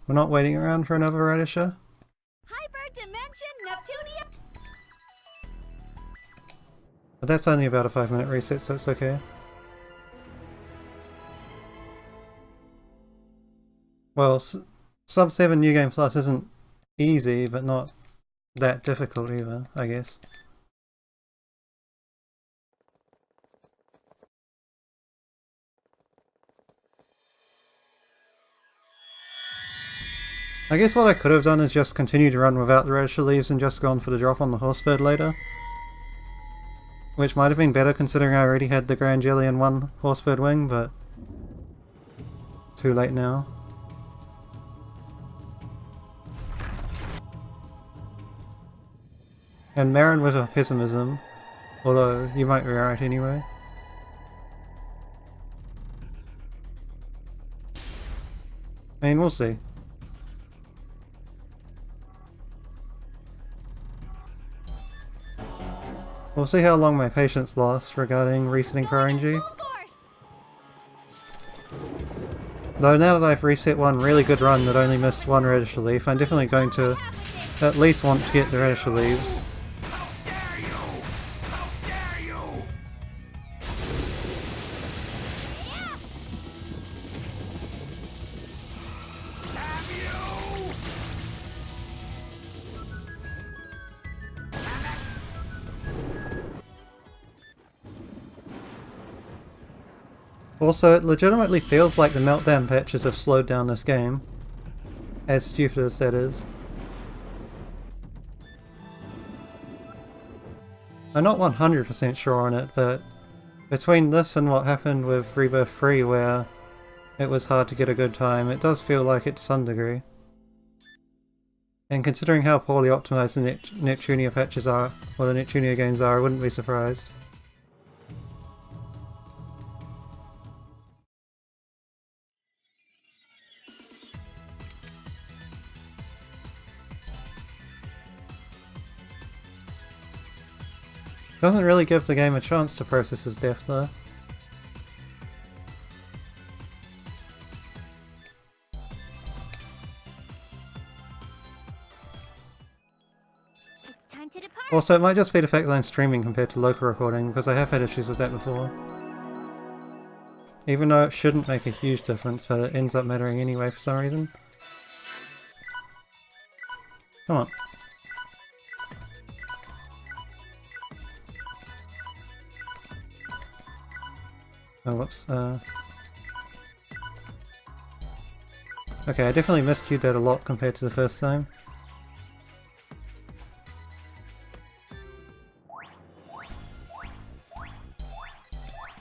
We're not waiting around for another radisher. Hyperdimension Neptunia. But that's only about a 5-minute reset, so it's okay. Well, Sub 7 New Game Plus isn't easy, but not that difficult either, I guess. I guess what I could have done is just continue to run without the radisher leaves and just gone for the drop on the horsebird later. Which might have been better considering I already had the Grand Jelly and one horsebird wing, but too late now. And Marin with a pessimism, although you might be right anyway. I mean, we'll see. We'll see how long my patience lasts regarding resetting for RNG. Though now that I've reset one really good run that only missed one radisher leaf, I'm definitely going to at least want to get the radisher leaves. Also, it legitimately feels like the meltdown patches have slowed down this game. As stupid as that is. I'm not 100% sure on it, but between this and what happened with Rebirth 3 where it was hard to get a good time, it does feel like it to some degree. And considering how poorly optimized the Neptunia patches are, or the Neptunia games are, I wouldn't be surprised. Doesn't really give the game a chance to process his death though. It's time to depart. Also, it might just be the fact that I'm streaming compared to local recording, because I have had issues with that before. Even though it shouldn't make a huge difference, but it ends up mattering anyway for some reason. Come on. Oh, whoops. Okay, I definitely miscued that a lot compared to the first time.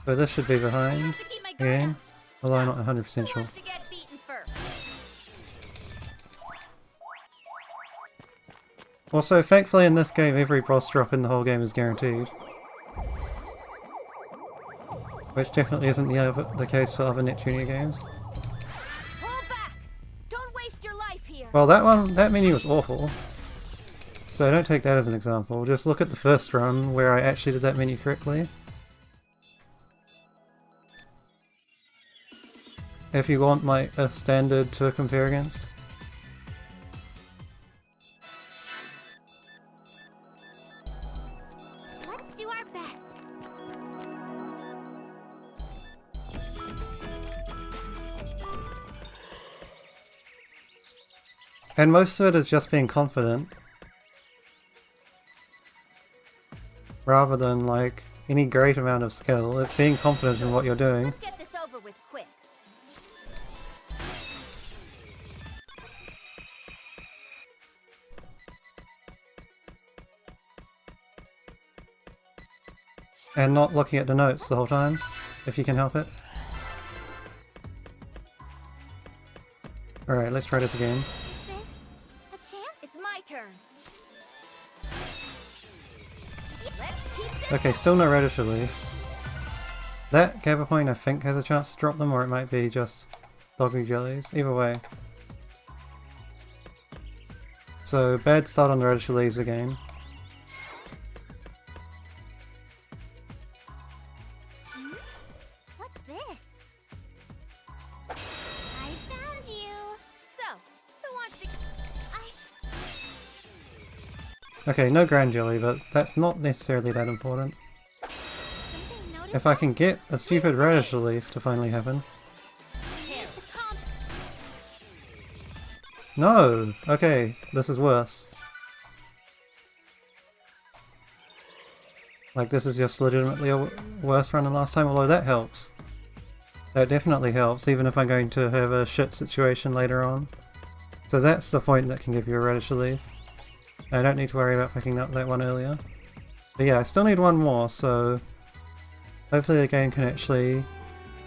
So this should be behind again, although I'm not 100% sure. Also, thankfully in this game every boss drop in the whole game is guaranteed. Which definitely isn't the case for other Neptunia games. Hold back. Don't waste your life here. Well, that menu was awful. So don't take that as an example. Just look at the first run where I actually did that menu correctly. If you want a standard to compare against. Let's do our best. And most of it is just being confident. Rather than like any great amount of skill, it's being confident in what you're doing. Let's get this over with quick. And not looking at the notes the whole time, if you can help it. Alright, let's try this again. Is this a chance? It's my turn. Let's keep this. Okay, still no radisher leaf. That gather point I think has a chance to drop them, or it might be just doggy jellies. Either way. So, bad start on the radisher leaves again. What's this? I found you. So, Okay, no Grand Jelly, but that's not necessarily that important. Something noticeable? If I can get a stupid radish relief to finally happen. No! Okay, this is worse. Like, this is just legitimately a worse run than last time, although that helps. That definitely helps, even if I'm going to have a shit situation later on. So that's the point that can give you a radish relief. I don't need to worry about picking up that one earlier. But yeah, I still need one more, so hopefully the game can actually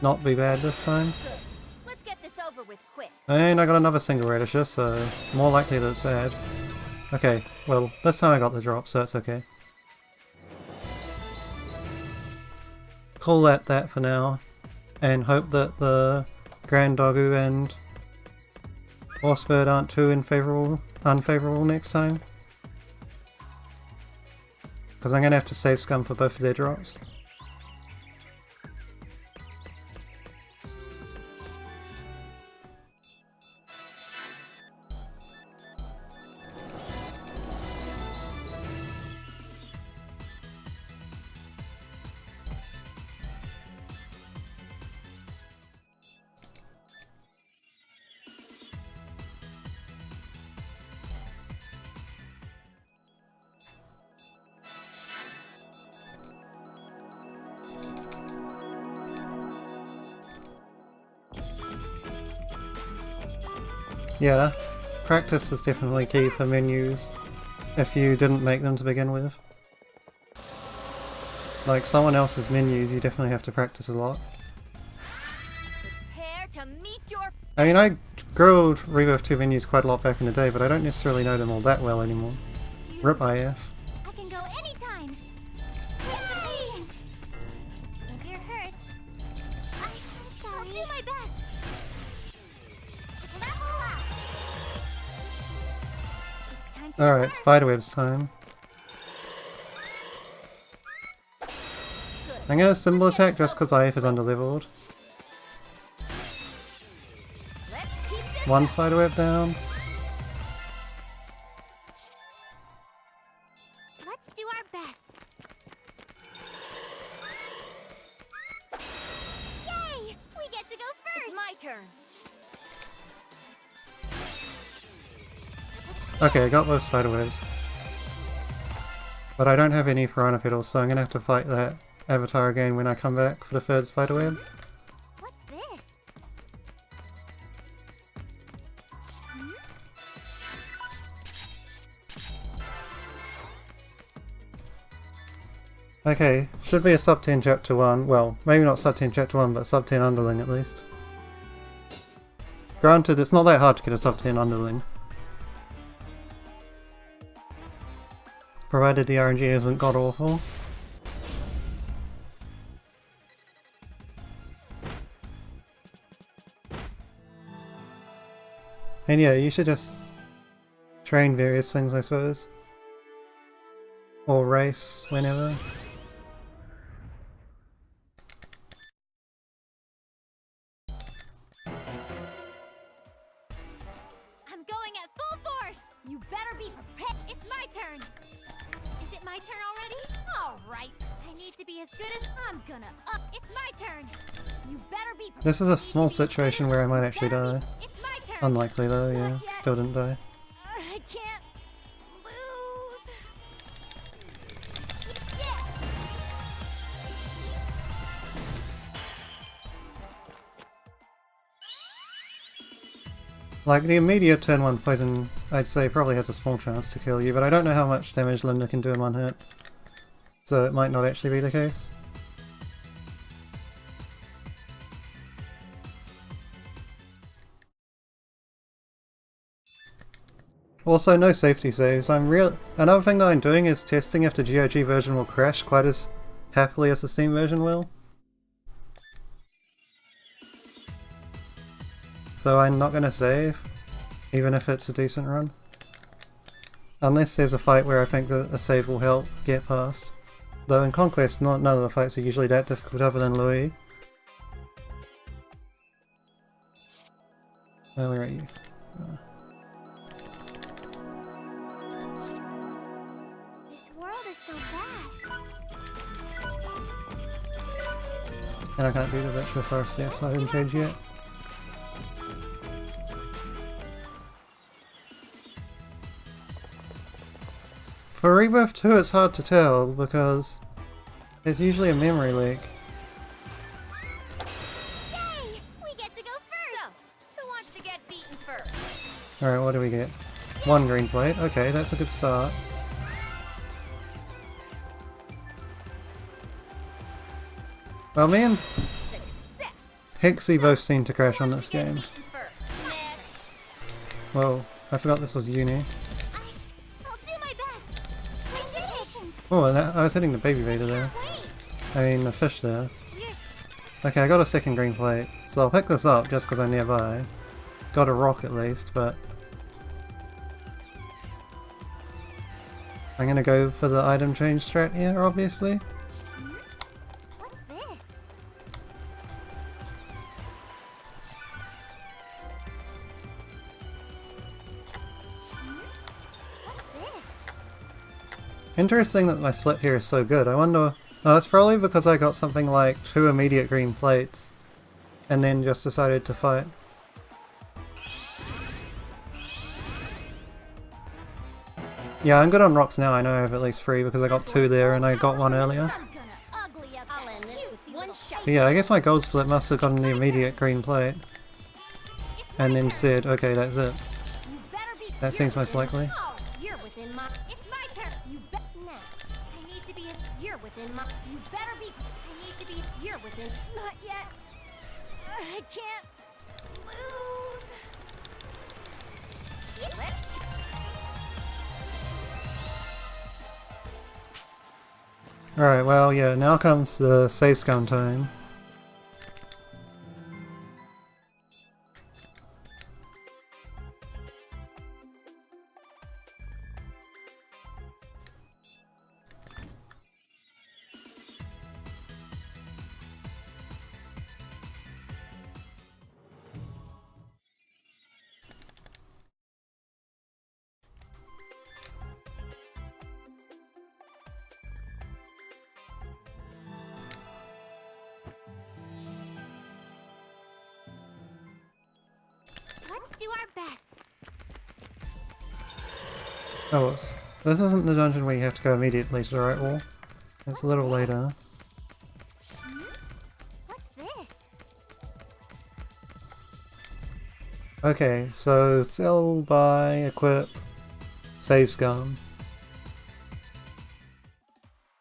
not be bad this time. Good. Let's get this over with quick. And I got another single radisher, so more likely that it's bad. Okay, well, this time I got the drop, so it's okay. Call that for now, and hope that the Grand Dogu and Horsebird aren't too unfavourable next time. Because I'm going to have to save Scum for both of their drops. Yeah, practice is definitely key for menus if you didn't make them to begin with. Like someone else's menus, you definitely have to practice a lot. Prepare to meet your... I mean, I grilled Rebirth 2 menus quite a lot back in the day, but I don't necessarily know them all that well anymore. RIP IF. I can go anytime. Yay! If you're hurt, I'm sorry. I'll do my best. Level up. It's time to Alright, Spiderweb's time. Good. I'm gonna symbol attack just because IF is underleveled. Let's keep this One Spiderweb down. Let's do our best. Yay! We get to go first. It's my turn. Okay, I got both Spiderwebs. But I don't have any Piranha Petals, so I'm gonna have to fight that avatar again when I come back for the third Spiderweb. What's this? Okay, should be a sub 10 chapter 1. Well, maybe not sub 10 chapter 1, but sub 10 underling at least. Granted, it's not that hard to get a sub 10 underling. Provided the RNG isn't god awful. And yeah, you should just train various things, I suppose. Or race, whenever. I'm going at full force! You better be prepared! It's my turn! Is it my turn already? Alright! I need to be as good as I'm gonna up! It's my turn! You better be prepared! This is a small situation where I might actually die. It's my turn! Unlikely though, yeah. Not yet. Still didn't die. I can't lose! Yeah! Like, the immediate turn 1 poison, I'd say probably has a small chance to kill you, but I don't know how much damage Linda can do in one hit. So it might not actually be the case. Also, no safety saves. Another thing that I'm doing is testing if the GOG version will crash quite as happily as the Steam version will. So I'm not going to save, even if it's a decent run. Unless there's a fight where I think that a save will help get past. Though in Conquest, none of the fights are usually that difficult other than Louis. Oh, where are you? And I can't do the virtual forest yet, so I didn't change yet. For Rebirth 2 it's hard to tell because there's usually a memory leak. Yay! We get to go first! So, who wants to get beaten first? Alright, what do we get? 1 green plate. Okay, that's a good start. Well, me and Success! Hexy both seem to crash on this game. Beaten first. Next. Whoa, I forgot this was uni. I'll do my best. Stay patient. Oh, and I was hitting the baby Vader there. Wait. I mean, the fish there. Yes. Okay, I got a 2nd green plate, so I'll pick this up just because I'm nearby. Got a rock at least, but I'm gonna go for the item change strat here, obviously. What's this? What's this? Interesting that my split here is so good. I wonder... Oh, it's probably because I got something like 2 immediate green plates and then just decided to fight. Yeah, I'm good on rocks now. I know I have at least 3 because I got 2 there and I got 1 earlier. I'm gonna ugly up that juicy one shot. But yeah, I guess my gold split must have gotten the immediate green plate and then said, okay, that's it. You better be. That seems most likely. Oh, you're within my. It's my turn. You bet. Now, I need to be. You're within my. You better be. I need to be. You're within. Not yet. I can't lose. Let's. Alright, well, yeah, now comes the save scum time. Let's do our best. Oh, this isn't the dungeon where you have to go immediately to the right wall. It's a little later. What's this? Okay, so sell, buy, equip, save scum.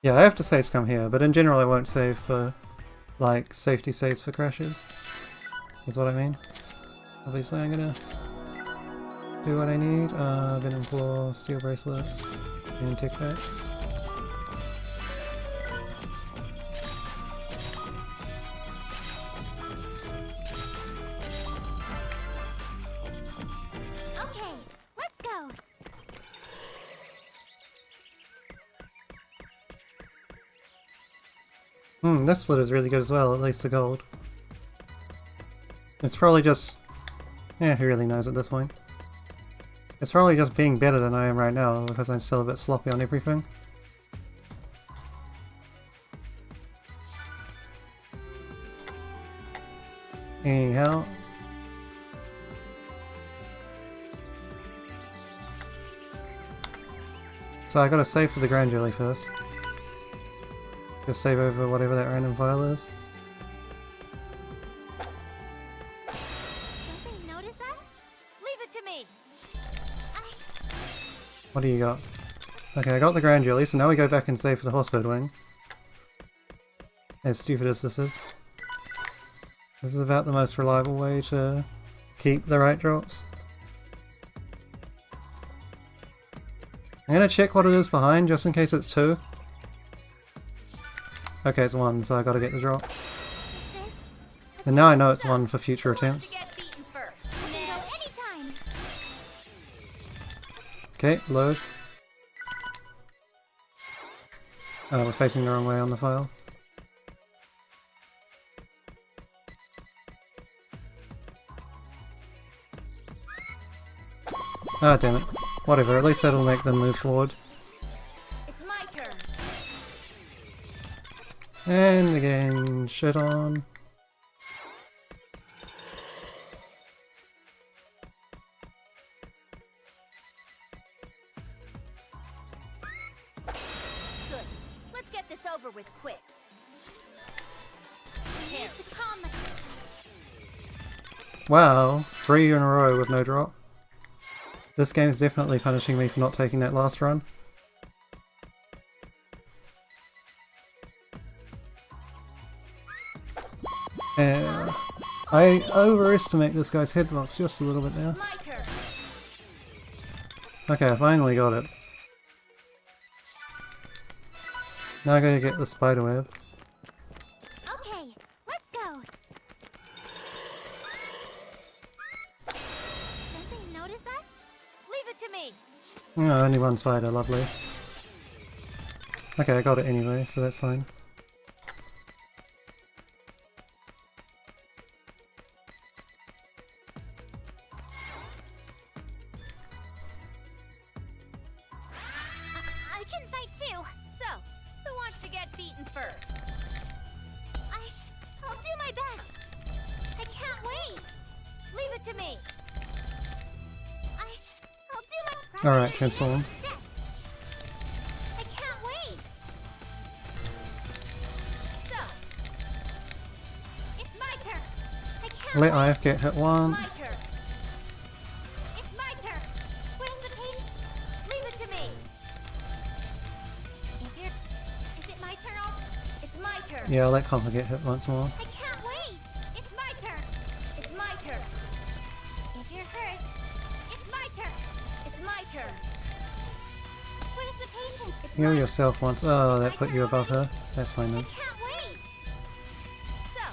Yeah, I have to save scum here, but in general I won't save for, like, safety saves for crashes. Is what I mean. Obviously I'm gonna do what I need. Venom Claw, Steel Bracelets, and Tick Patch. Okay, let's go. This split is really good as well, at least the gold. It's probably just... yeah, who really knows at this point? It's probably just being better than I am right now, because I'm still a bit sloppy on everything. Anyhow. So I gotta save for the Grand Jelly first. Just save over whatever that random file is. Don't they notice us? Leave it to me. What do you got? Okay, I got the Grand Jelly, so now we go back and save for the Horsebird Wing. As stupid as this is. This is about the most reliable way to keep the right drops. I'm gonna check what it is behind, just in case it's 2. Okay, it's 1, so I gotta get the drop. And now I know it's 1 for future attempts. Get beaten first. We can go anytime. Okay, load. Oh, we're facing the wrong way on the file. Ah, damn it. Whatever, at least that'll make them move forward. It's my turn. And again, shit on. Good. Let's get this over with quick. We need to calm the... Wow, 3 in a row with no drop. This game is definitely punishing me for not taking that last run. Yeah, I overestimate this guy's hitbox just a little bit now. My turn. Okay, I finally got it. Now I gotta get the spiderweb. Okay, let's go. Something notice us? Leave it to me. No, only one spider, lovely. Okay, I got it anyway, so that's fine. I can fight too. So, who wants to get beaten first? I'll do my best. I can't wait. Leave it to me. I'll do my... Alright, transform. I can't wait. So, it's my turn. I can't Let wait. IF get hit My once. turn. It's my turn. Where's the patient? Leave it to me. Is it my turn? It's my turn. Yeah, I'll let Compa get hit once more. I can't wait. It's my turn. It's my turn. If you're hurt, it's my turn. It's my turn. Where's the patient? It's Heal my yourself once. Oh, that put you above her. That's fine I then. can't wait. So,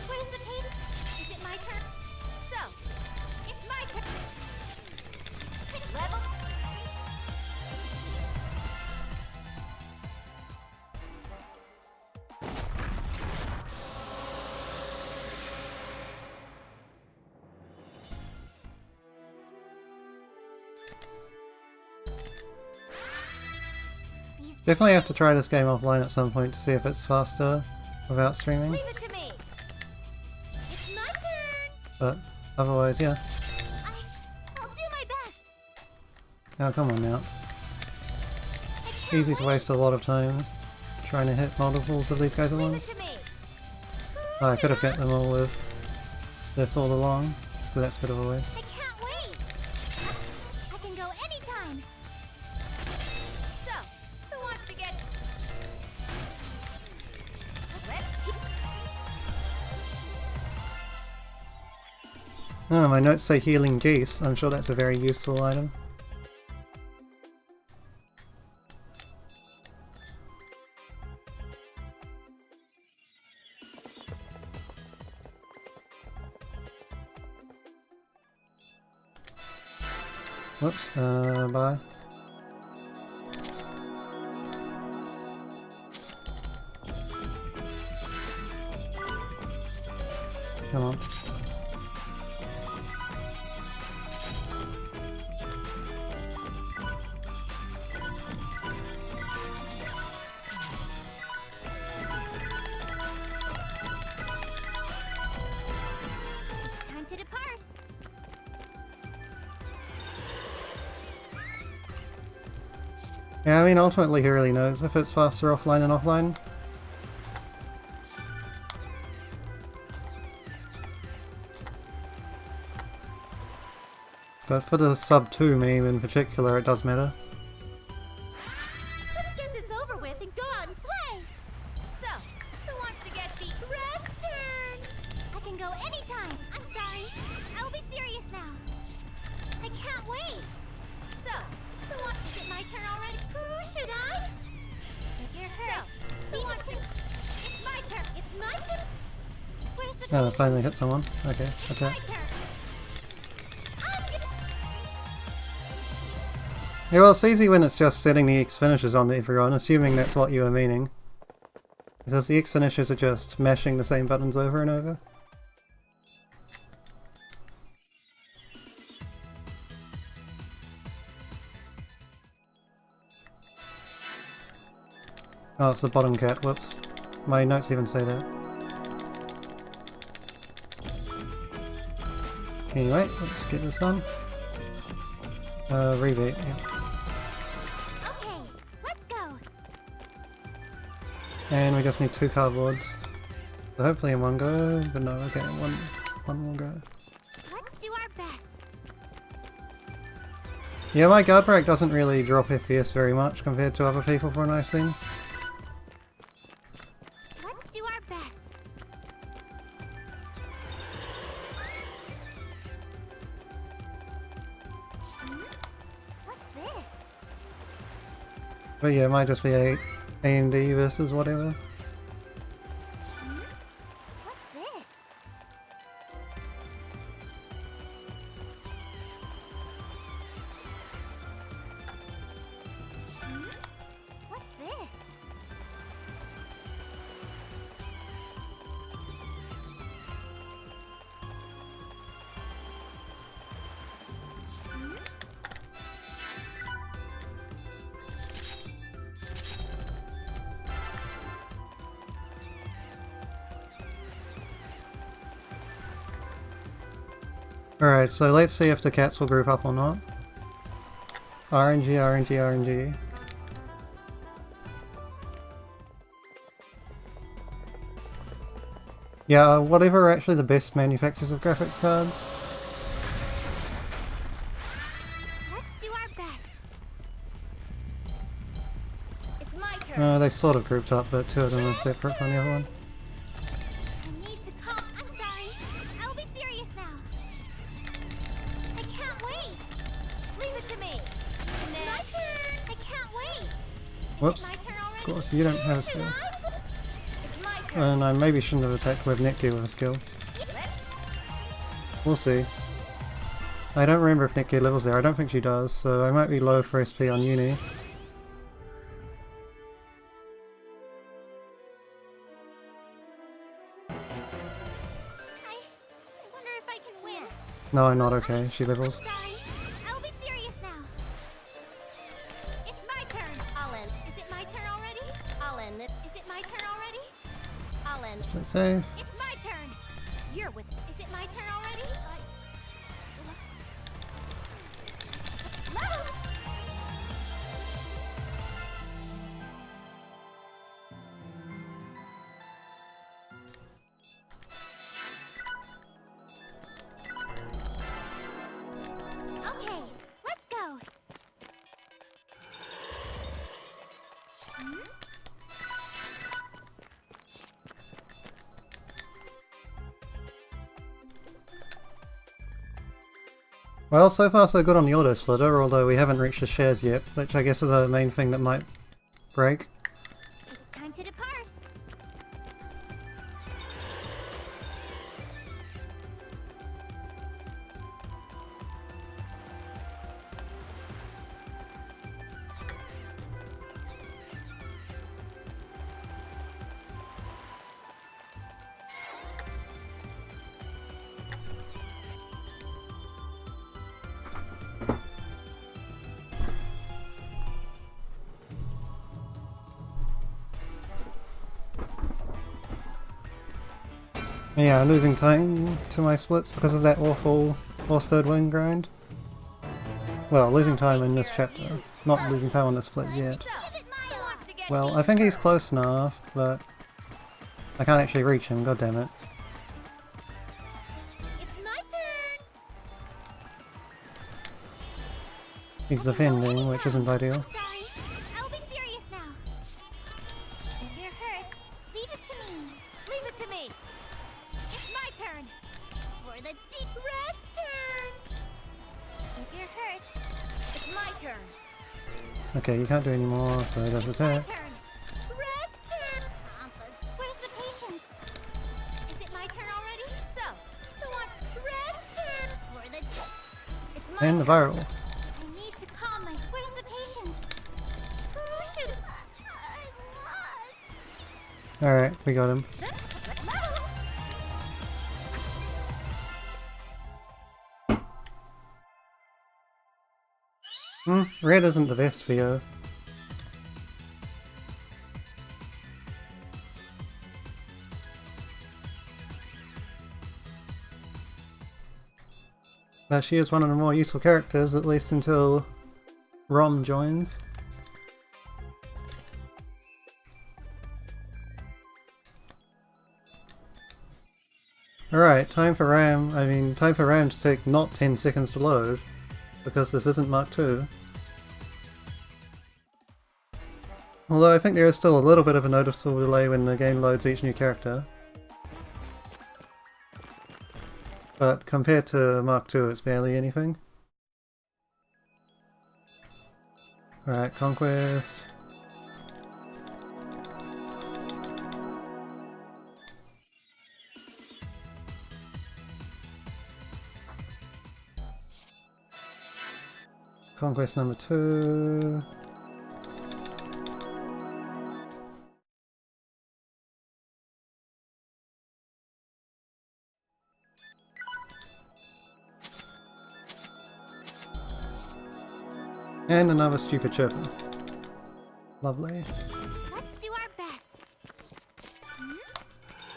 where's the patient? Is it my turn? So, it's my turn. Level. Definitely have to try this game offline at some point to see if it's faster without streaming. Leave it to me. It's my turn. But otherwise, yeah. I'll do my best. Oh, come on now. I can't Easy to wait. waste a lot of time trying to hit multiples of these guys at Leave it once. to me. Oh, I could have got them all with this all along, so that's a bit of a waste. I can't wait. I can go anytime. So, who wants to get... Oh, my notes say healing geese. I'm sure that's a very useful item. Whoops, bye. Come on. Time to depart. Yeah, I mean, ultimately he really knows if it's faster offline and offline. But for the sub 2 meme in particular, it does matter. Let's get this over with and go out and play. So, who wants to get beat? Red's turn. I can go anytime. I'm sorry. I will be serious now. I can't wait. So, who wants to get my turn already? Who should I? If you're hurt, who wants to? It's my turn. It's my turn. Where's the Oh, I patient? finally hit someone. Okay, My attack. turn. I'm gonna... Yeah, well, it's easy when it's just setting the X finishes on everyone, assuming that's what you were meaning. Because the X finishes are just mashing the same buttons over and over. Oh, it's the bottom cat, whoops. my notes even say that. Anyway, let's get this done. Rebate, yeah. Okay, let's go. And we just need 2 cardboards. So hopefully in one go, but no, okay, one more go. Let's do our best. Yeah, my guard break doesn't really drop FPS very much compared to other people for a nice thing. Let's do our best. What's this? But yeah, it might just be AMD versus whatever. What's this? What's this? Alright, so let's see if the cats will group up or not. RNG, RNG, RNG. Yeah, whatever are actually the best manufacturers of graphics cards. Let's do our best. It's my turn. They sort of grouped up, but 2 of them are separate from the other one. I need to calm. I'm sorry. I'll be serious now. I can't wait. Leave it to me. My turn. I can't wait. Whoops. My turn already. Of course, you don't have a Should skill. I? It's my turn. And I maybe shouldn't have attacked with Netgear with a skill. We'll see. I don't remember if Netgear levels there. I don't think she does, so I might be low for SP on Uni. I wonder if I can win. No, I'm not okay. She levels. Sorry. I'll be serious now. It's my turn. I'll end. Is it my turn already? I'll end it. Is it my turn already? I'll end. Play safe. It's my turn. You're with. Is it my turn already? Level. Okay, let's go. Well, so far so good on the auto splitter, although we haven't reached the shares yet, which I guess is the main thing that might break. It's time to depart. Yeah, losing time to my splits because of that awful Lost Third Wing grind. Well, losing time in this chapter. Not losing time on the split yet. Well, I think he's close enough, but I can't actually reach him, god damn it. It's my turn. He's defending, which isn't ideal. Sorry. I'll be serious now. If you're hurt, leave it to me. Leave it to me. It's my turn. For the deep red turn. If you're hurt, it's my turn. Okay, you can't do any more, so he does My attack. turn. Red turn. Where's the patient? Is it my turn already? So, who wants red turn? For the it's my And the turn. viral. I need to calm my. Where's the patient? Who should I want? Alright, we got him. Red isn't the best VO. She is one of the more useful characters, at least until Rom joins. Alright, time for RAM to take not 10 seconds to load, because this isn't Mark II. Although I think there is still a little bit of a noticeable delay when the game loads each new character. But compared to Mark II, it's barely anything. Alright, Conquest. Conquest number 2. And another stupid chipper. Lovely. Let's do our best.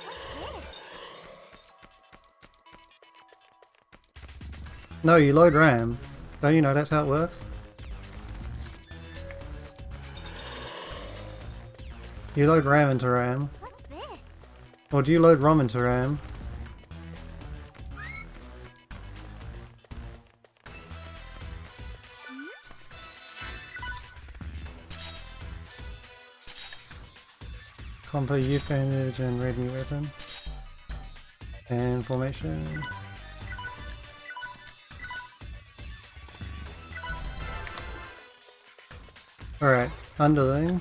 What's this? No, you load RAM. Don't you know that's how it works? You load RAM into RAM. What's this? Or do you load ROM into RAM? Compo, youth bandage, and red new weapon. And formation. Alright, underling.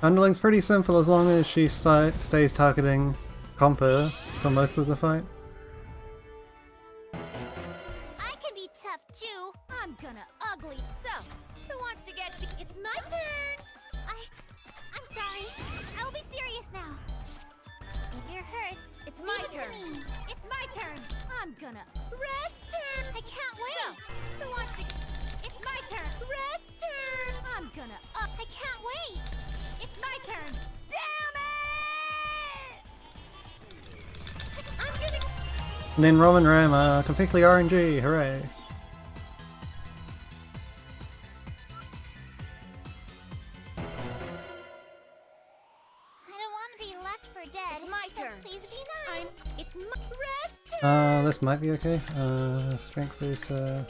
Underling's pretty simple as long as she stays targeting Compo for most of the fight. I can be tough too. I'm gonna ugly. So, who wants to get? It's my turn. I'm sorry. I will be serious now. If you're hurt, it's my turn. It's my turn. I'm gonna. Red's turn. I can't wait. So, who wants to? It's my turn. Red's turn. I'm gonna. I can't wait. It's my turn. Damn it! I'm gonna. And then ROM and RAM are completely RNG, hooray! I don't want to be left for dead. It's my turn. Please be nice. It's my Red's turn. This might be okay. Strength booster.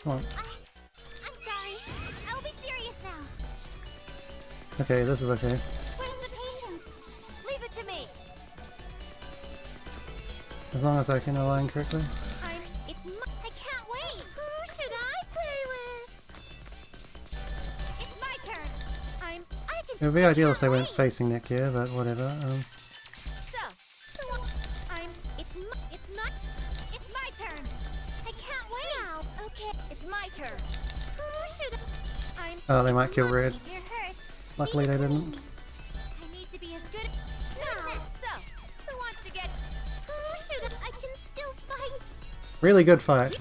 Come on. I'm sorry. I will be serious now. Okay, this is okay. Where's the patient? Leave it to me. As long as I can align correctly. I can't wait. Who should I play with? It's my turn. I can. It would be ideal if they weren't wait. facing Nick here, but whatever. So, it's my turn. I can't wait. Now, okay, it's my turn. Who should Oh, they might kill Red. If you're hurt, Luckily leave they it to didn't. me. I need to be as good. No. So, who wants to get? Who should I can still fight. Really good fight.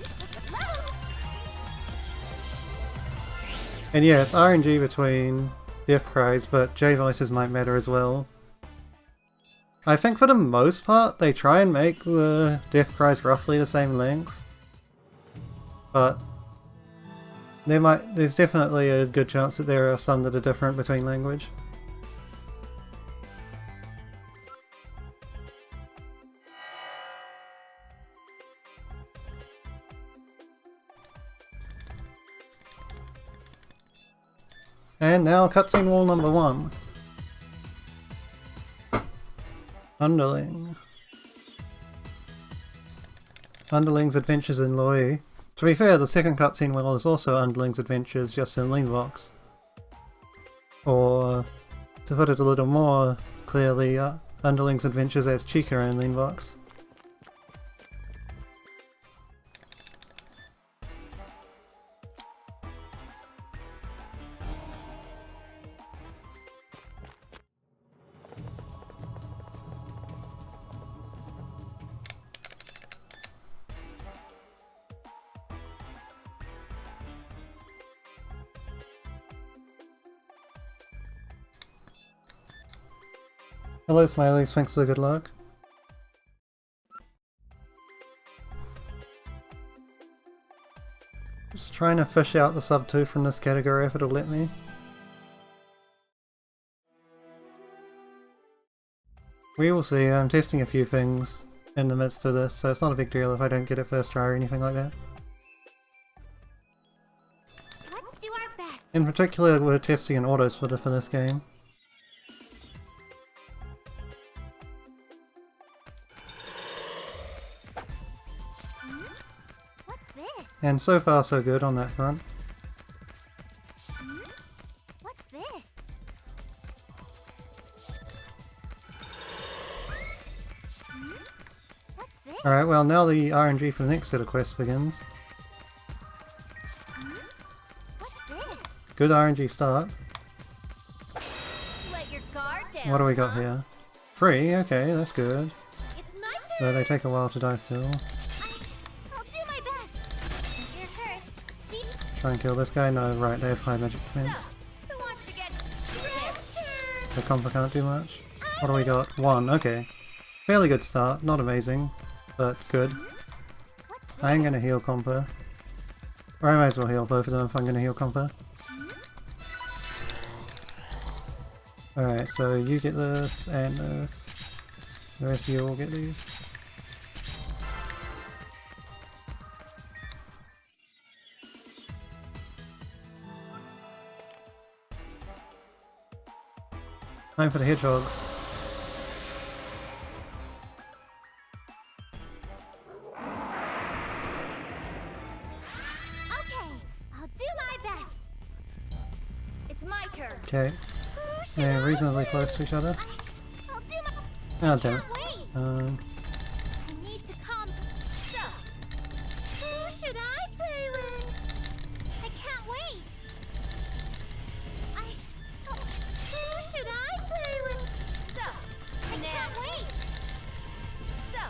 And yeah, it's RNG between death cries, but J voices might matter as well. I think for the most part, they try and make the death cries roughly the same length. But there's definitely a good chance that there are some that are different between language. And now cutscene wall number 1. Underling. Underling's adventures in Loi. To be fair, the second cutscene wall is also Underling's adventures just in Leanvox. Or, to put it a little more clearly, Underling's adventures as Chica in Leanvox. Hello Smileys, thanks for the good luck. Just trying to fish out the sub 2 from this category if it'll let me. We will see. I'm testing a few things in the midst of this, so it's not a big deal if I don't get it first try or anything like that. Let's do our best. In particular, we're testing an auto splitter for this game. What's this? And so far so good on that front. What's this? What's this? Alright, well now the RNG for the next set of quests begins. What's this? Good RNG start. Let your guard down. What do we got huh? here? 3, okay, that's good. It's my Though turn. they take a while to die still. I'll do my best. If you're hurt, be Try and kill this guy? No, right, they have high magic defense. who wants to get Red's turn? So Compa can't do much. What do we got? 1, okay. Fairly good start, not amazing, but good. What's I am going to heal Compa. Or I might as well heal both of them if I'm going to heal Compa. Alright, so you get this and this. The rest of you all get these. Time for the hedgehogs. Okay, I'll do my best. It's my turn. Okay, Who should yeah, I reasonably play close to with? each other. I'll do my. Oh damn it. Can't wait. I need to calm. So, who should I play with? I can't wait. Who should I play with? So, I can't wait. So,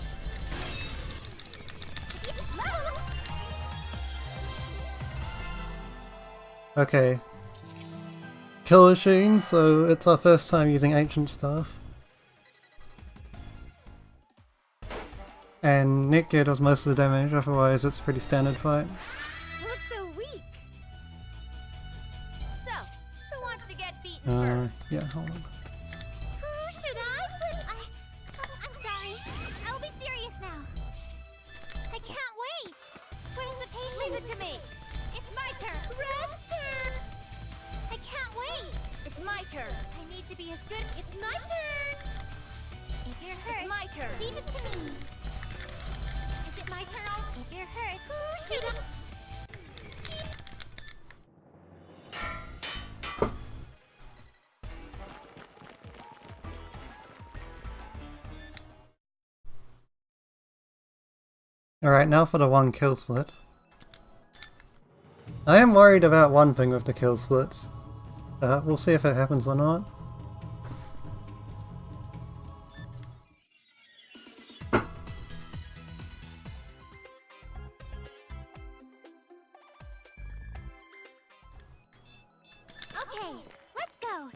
hello. Okay. Kill machine, so it's our first time using ancient stuff. And Netgear does most of the damage, otherwise it's a pretty standard fight. You look so weak. So, who wants to get beaten first? Yeah, hold on. Who should I play? I'm sorry. I'll be serious now. I can't wait. Where's the patience? Leave it to me. It's my turn. Red's turn. I can't wait. It's my turn. I need to be as good. It's my turn. If you're hurt, it's my turn. Leave it to me. Is it my turn? If you're hurt, who should I? Alright, now for the one kill split. I am worried about one thing with the kill splits. We'll see if it happens or not. Okay, let's go.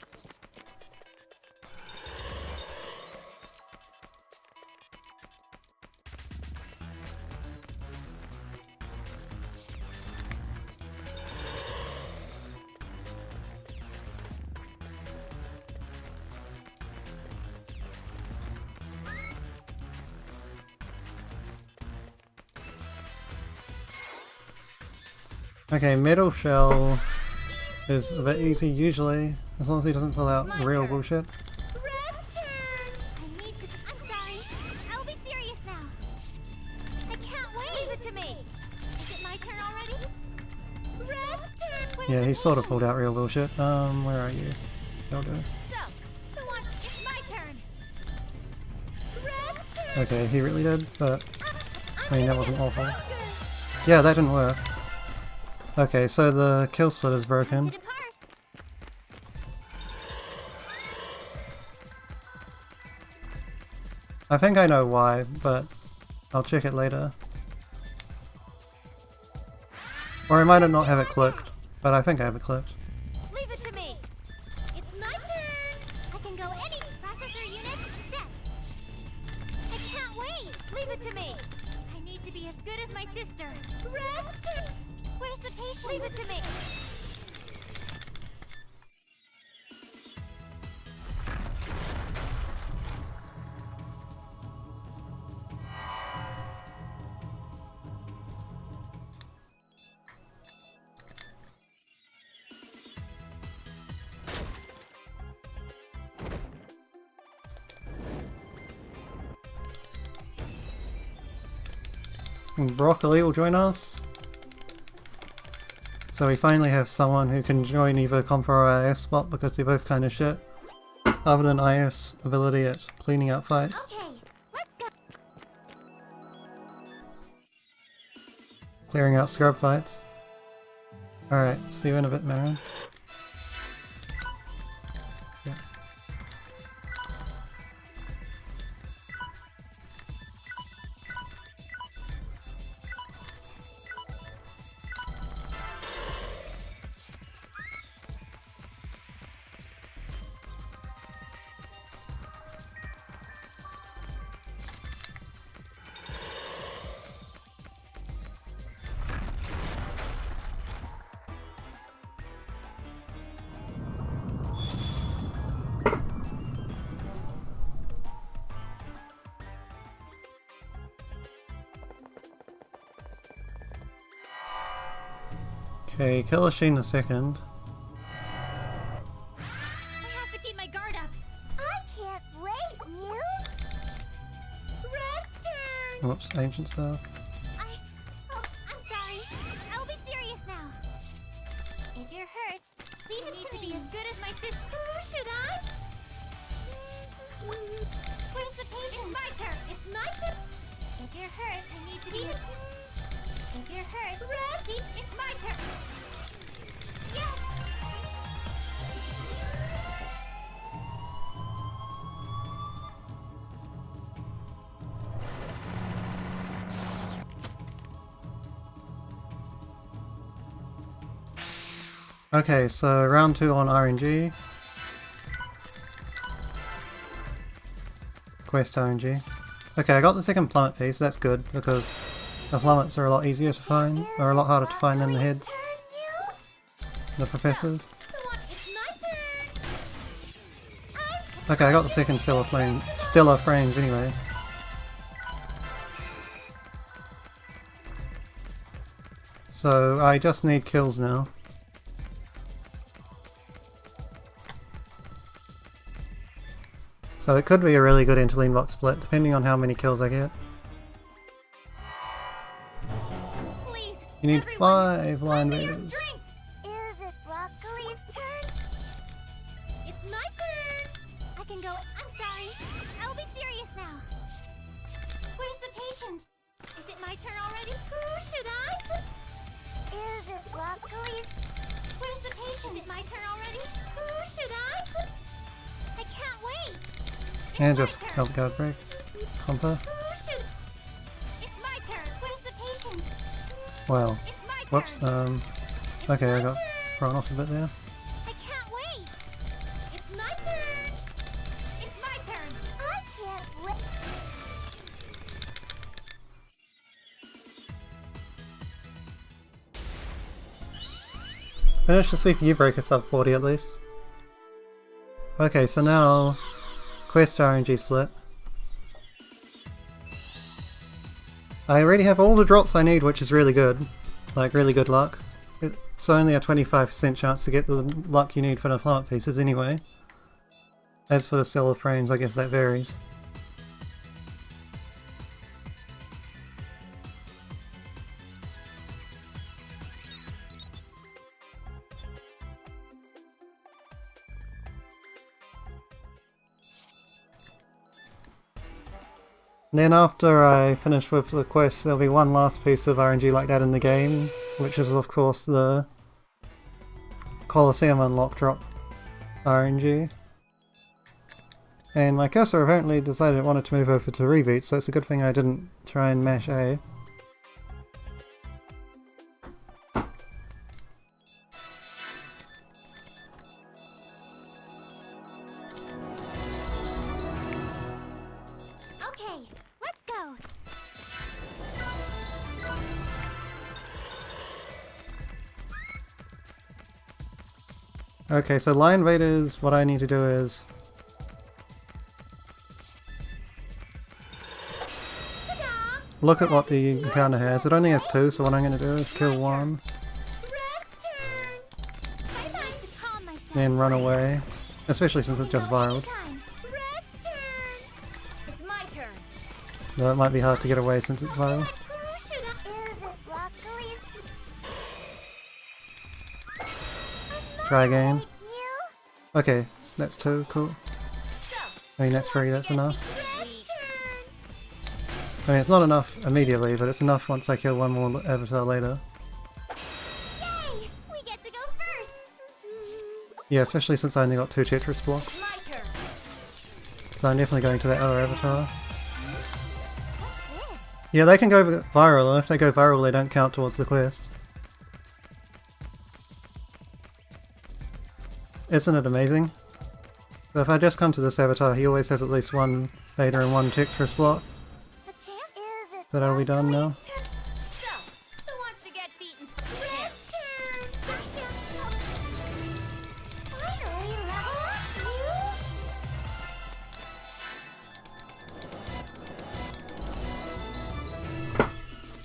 Okay, Metal Shell is a bit easy usually, as long as he doesn't pull out My real turn. bullshit. Red's turn! I need to. I'm sorry. I'll be serious now. I can't wait. Leave it to me. Is it my turn already? Red's turn! Where's Yeah, the he sort of patience? pulled out real bullshit. Where are you? You'll do. So, who wants? It's my turn. Red's turn! Okay, he really did, but I'm I mean, that gonna wasn't get awful. stronger. yeah, that didn't work. Okay, so the kill split is To broken. depart. I think I know why, but I'll check it later. Or I might not have it clicked, but I think I have it clicked. Leave it to me. It's my turn. I can go any processor unit. it to me! I need to be as good as my sister. Red! Where's the patient? Leave it to me! And Broccoli will join us. So we finally have someone who can join either Compa or IS spot because they're both kind of shit. Other than IS ability at cleaning out fights. Okay, let's go! Clearing out scrub fights. Alright, see you in a bit, Marin. Yeah. Okay, Killasheen the second. I have to keep my guard up. I can't wait, Muse. Red's turn. Whoops, ancient stuff. I'm sorry. I'll be serious now. If you're hurt, leave it to me. Be as good as my sister. Should I? Where's the patient? It's my turn. It's my turn. If you're hurt, I need to be. If you're hurt, Red, it's my turn. Yes. Okay, so round 2 on RNG. Quest RNG. Okay, I got the second plummet piece, that's good, because the plummets are a lot easier to find, or a lot harder to find than the heads. The professors. Okay, I got the second stellar frames anyway. So I just need kills now. So it could be a really good interlean box split, depending on how many kills I get. Please, You need everyone, 5 line lend me your raiders. strength. Is it Broccoli's turn? It's my turn. I can go. I'm sorry. I'll be serious now. Where's the patient? Is it my turn already? Who should I? Is it Broccoli's? Where's the patient? Is it my turn already? Who should I? I can't wait. It's And my just turn. help guard break. Compa. Who should? It's my turn. Where's the patient? Wow. It's my Whoops, turn. okay, I got thrown off a bit there. I can't wait. It's my turn. It's my turn. I can't wait. Finish the CPU breaker sub 40 at least. Okay, so now Quest RNG split. I already have all the drops I need, which is really good. Like, really good luck. It's only a 25% chance to get the luck you need for the plant pieces anyway. As for the stellar frames, I guess that varies. Then after I finish with the quest, there'll be one last piece of RNG like that in the game, which is of course the Colosseum unlock drop RNG. And my cursor apparently decided it wanted to move over to reboot, so it's a good thing I didn't try and mash A. Okay, let's go. Okay, so Lion Invaders, what I need to do is... look at what the encounter has. It only has 2, so what I'm going to do is kill 1. Then run away. Especially since it just viraled. It's my turn. Though it might be hard to get away since it's viral. Try again. Okay, that's 2, cool. I mean that's 3, that's enough. I mean it's not enough immediately, but it's enough once I kill 1 more avatar later. Yay! We get to go first. Yeah, especially since I only got 2 Tetris blocks. So I'm definitely going to that other avatar. Yeah, they can go viral, and if they go viral they don't count towards the quest. Isn't it amazing? So if I just come to this avatar, he always has at least 1 Vader and 1 Tetris block. So that'll be done now.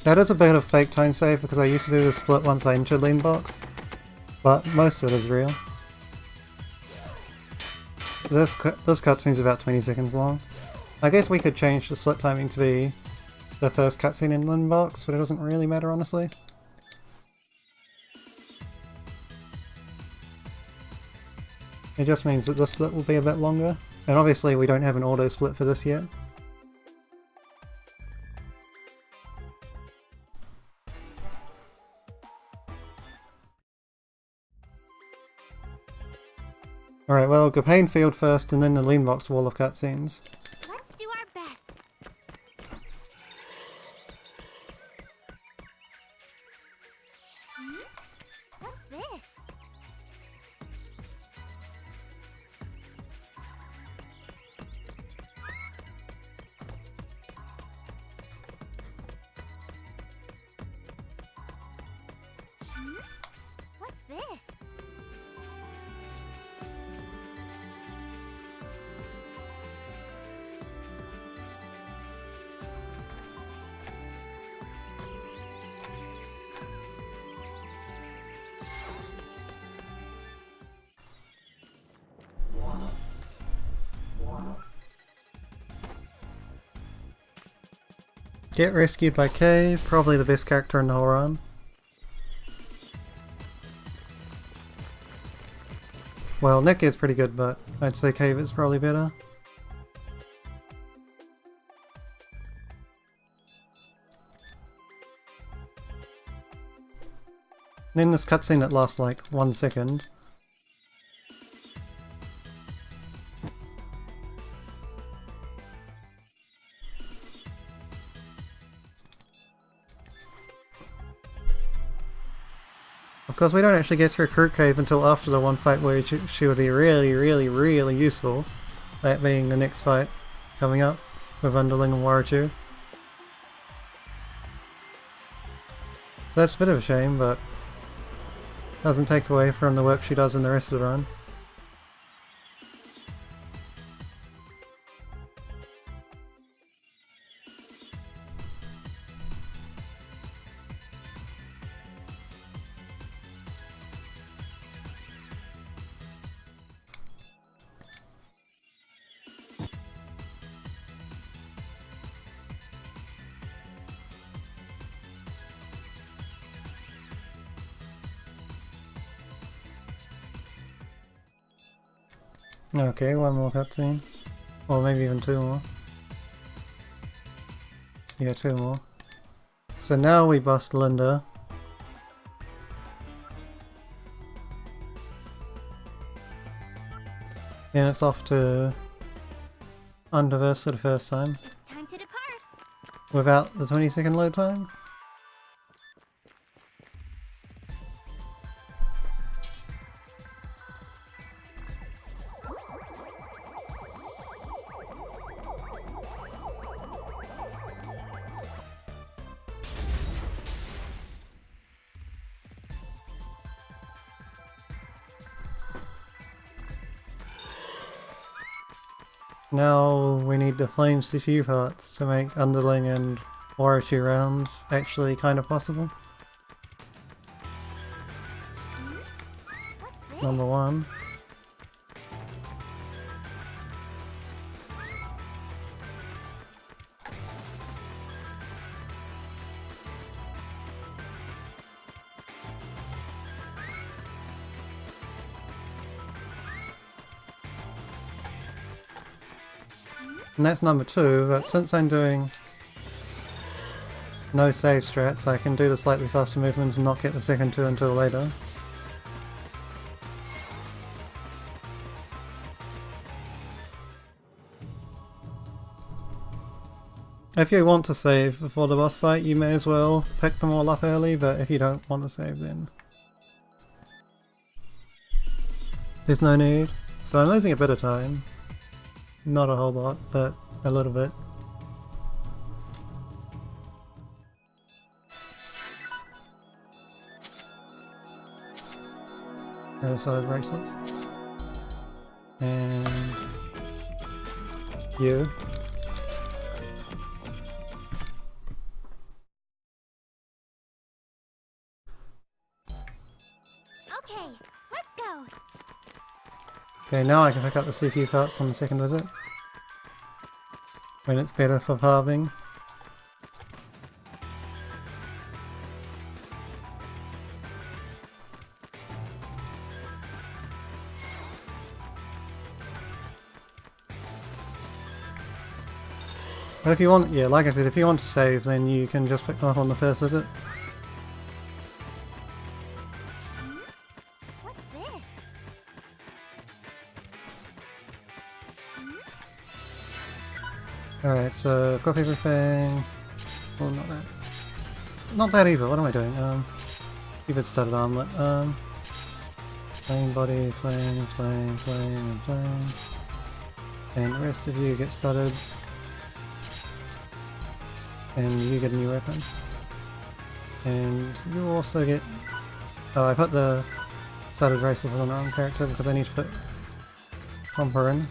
That is a bit of fake time save because I used to do the split once I entered Lean Box, but most of it is real. This cutscene's about 20 seconds long. I guess we could change the split timing to be the first cutscene in Lean Box, but it doesn't really matter honestly. It just means that the split will be a bit longer, and obviously we don't have an auto split for this yet. Alright, well, Gapane Field first, and then the Lean Box wall of cutscenes. Let's do our best. What's this? What's this? Get rescued by Cave, probably the best character in the whole run. Well, Nick is pretty good, but I'd say Cave is probably better. Then this cutscene that lasts like 1 second. Of course, we don't actually get to Recruit Cave until after the one fight where she would be really useful. That being the next fight coming up with Underling and Warachu. So that's a bit of a shame, but doesn't take away from the work she does in the rest of the run. Okay, 1 more cutscene. Or maybe even 2 more. Yeah, 2 more. So now we bust Linda. Then it's off to Underverse for the first time. It's time to depart. Without the 20-second load time. Now we need the flame CPU parts to make underling and warranty rounds actually kind of possible. Number one. And that's number two, but since I'm doing no save strats, I can do the slightly faster movements and not get the second two until later. If you want to save before the boss fight, you may as well pick them all up early, but if you don't want to save then there's no need. So I'm losing a bit of time. Not a whole lot, but a little bit. Other side bracelets. And you. Okay, let's go. Okay, now I can pick up the CPU parts on the second visit. When it's better for halving. But if you want, yeah, like I said, if you want to save, then you can just pick them up on the first visit. What's this? Alright, so equip everything. Well, not that. Not that either, what am I doing? Cupid studded armlet. Flame body, flame, flame, flame, and flame. And the rest of you get studdeds. And you get a new weapon. And you also get... Oh, I put the studded bracelets on the wrong character because I need to put Comper in.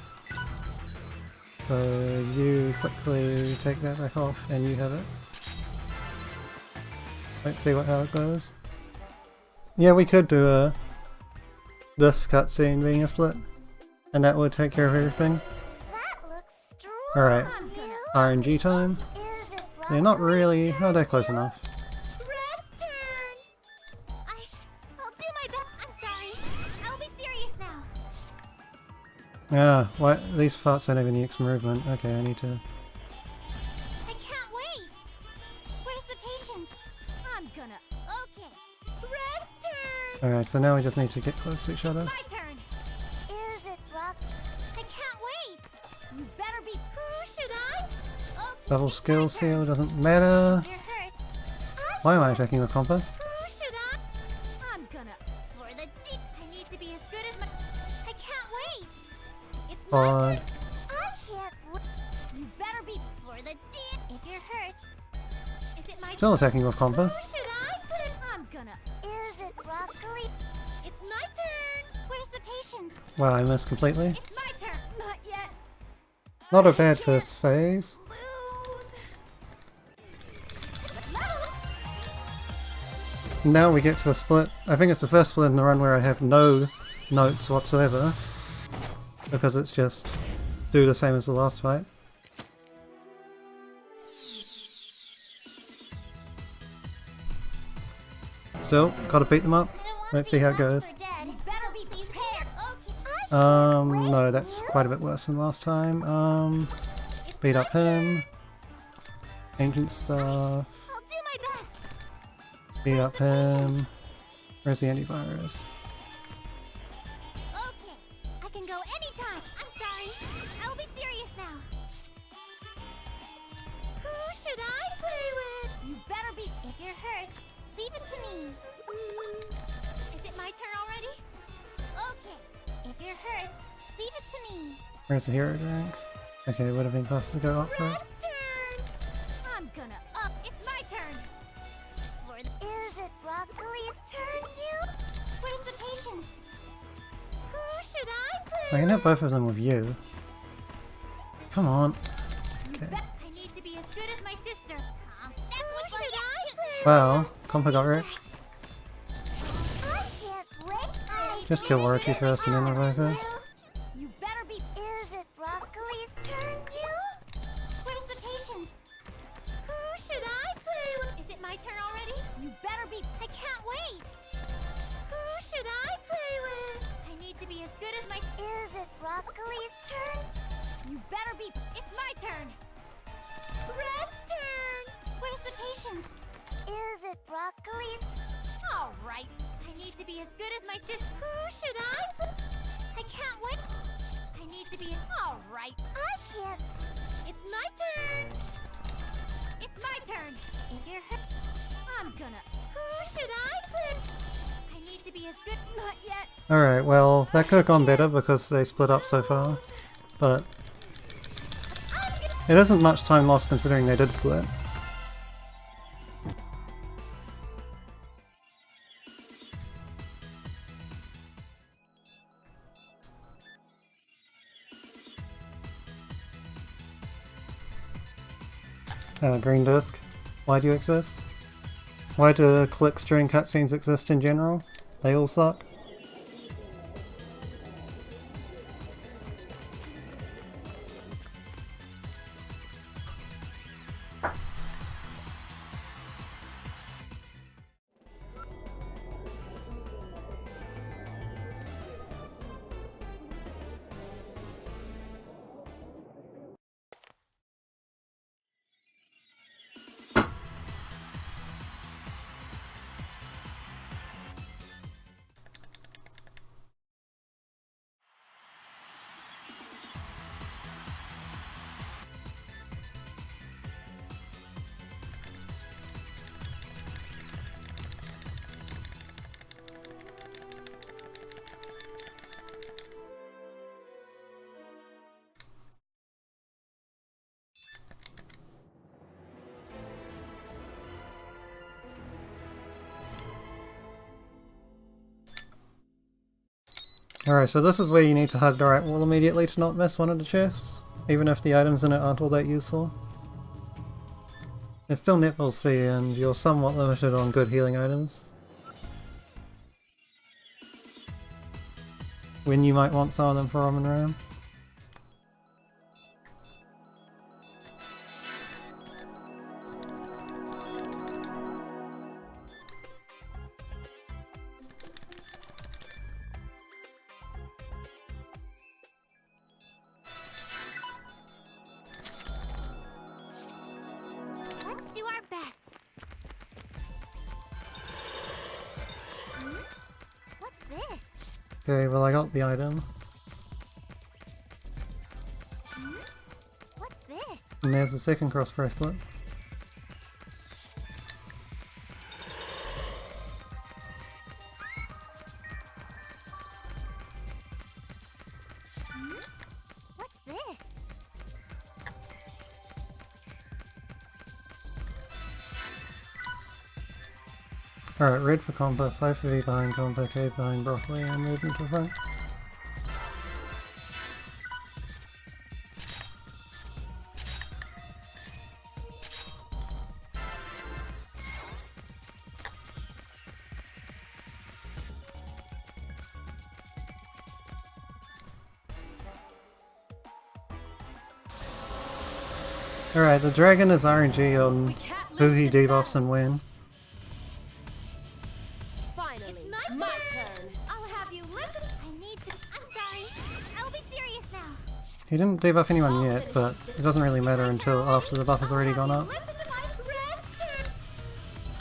So you quickly take that back off and you have it. Let's see how it goes. Yeah, we could do this cutscene being a split. And that would take care of everything. That looks strong. Alright, RNG time. Yeah, not really, not that close enough. Red's turn. I'll do my best. I'm sorry. I'll be serious now. Yeah, why these farts don't have any extra movement. Okay, I need to... I can't wait. Where's the patient? I'm gonna... Okay. Red's turn. Alright, so now we just need to get close to each other. My turn. Is it rock? I can't wait. You better be... Who should I? Okay. Double skill seal, doesn't matter. You're hurt. Why am I attacking the compa? Who should I? I'm gonna... For the deep... I need to be as good as my... I can't wait. It's my Odd. turn. I can't wait. You better be... For the deep... If you're hurt... Is it my Still attacking with compa. Who should I put it? I'm gonna... Is it broccoli? It's my turn. Where's the patient? Wow, I missed completely. It's my turn. Not yet. Not a bad first phase. Lose. Now we get to a split. I think it's the first split in the run where I have no notes whatsoever. Because it's just do the same as the last fight. Still, gotta beat them up. Let's see how it goes. No, that's quite a bit worse than last time. Beat up him. Ancient stuff. I'll do my best. Beat up him. Where's the antivirus? Okay, I can go anytime. I'm sorry. I'll be serious now. Who should I play with? You better be. If you're hurt, leave it to me. Is it my turn already? Okay. If you're hurt, leave it to me. Where's the hero drink? Okay, would have been faster to go up for it. Red's turn. I'm gonna up. It's my turn. Is it broccoli's turn, you? Where's the patient? Who should I play? I can hit both of them with you. Come on. You Okay. bet I need to be as good as my sister. That's what should I play? Wow, Compa got rich. I can't wait. Just kill Orochi first and then revive her. You better be. Is it Broccoli's turn, you? Where's the patient? Who should I play with? Is it my turn already? You better be. I can't wait. Who should I play with? I need to be as good as my. Is it Broccoli's turn? You better be. It's my turn. Red's turn. Where's the patient? Is it Broccoli's? All right. I need to be as good as my sister. Who should I? I can't wait. I need to be. All right. I can't. It's my turn. It's my turn. If you're hurt, I'm gonna. Who should I play? I need to be as good. Not yet. Alright, well, that could have gone better because they split up so far. But it isn't much time lost considering they did split. Green disc. Why do you exist? Why do clicks during cutscenes exist in general? They all suck. Alright, so this is where you need to hug the right wall immediately to not miss one of the chests, even if the items in it aren't all that useful. It's still Netball C and you're somewhat limited on good healing items. When you might want some of them for Ramen Ram. Let's do our best. What's this? Okay, well I got the item. What's this? And there's the second cross bracelet. What's this? Alright, red for combo, 5 for V behind combo, K behind broccoli, and movement to front. Alright, the dragon is RNG on who he debuffs and when. Finally, my turn. I'll have you listen. I need to. I'm sorry. I'll be serious now. He didn't debuff anyone yet, but it doesn't really matter until after the buff has already gone up. Listen to my red turn.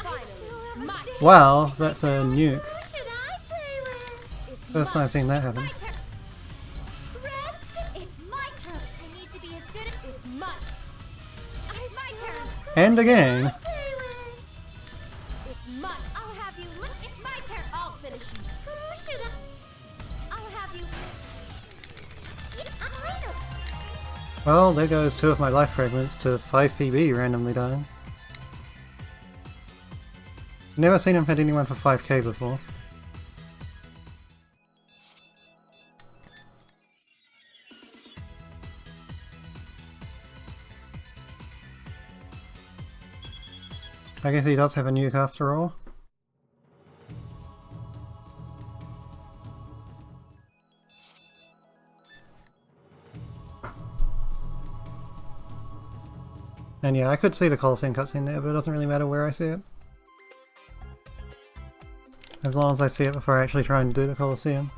Finally, my turn. Wow, that's a nuke. Who should I play with? It's First time I've seen that happen. my turn. Red, it's my turn. I need to be as good as. It's my. It's my turn. And again. Play with. It's my. I'll have you. It's my turn. I'll finish you. Who should I? I'll have you. I'm later. Well, there goes 2 of my life fragments to 5 PB randomly dying. Never seen him hit anyone for 5k before. I guess he does have a nuke after all. And yeah, I could see the Colosseum cutscene there, but it doesn't really matter where I see it. As long as I see it before I actually try and do the Colosseum.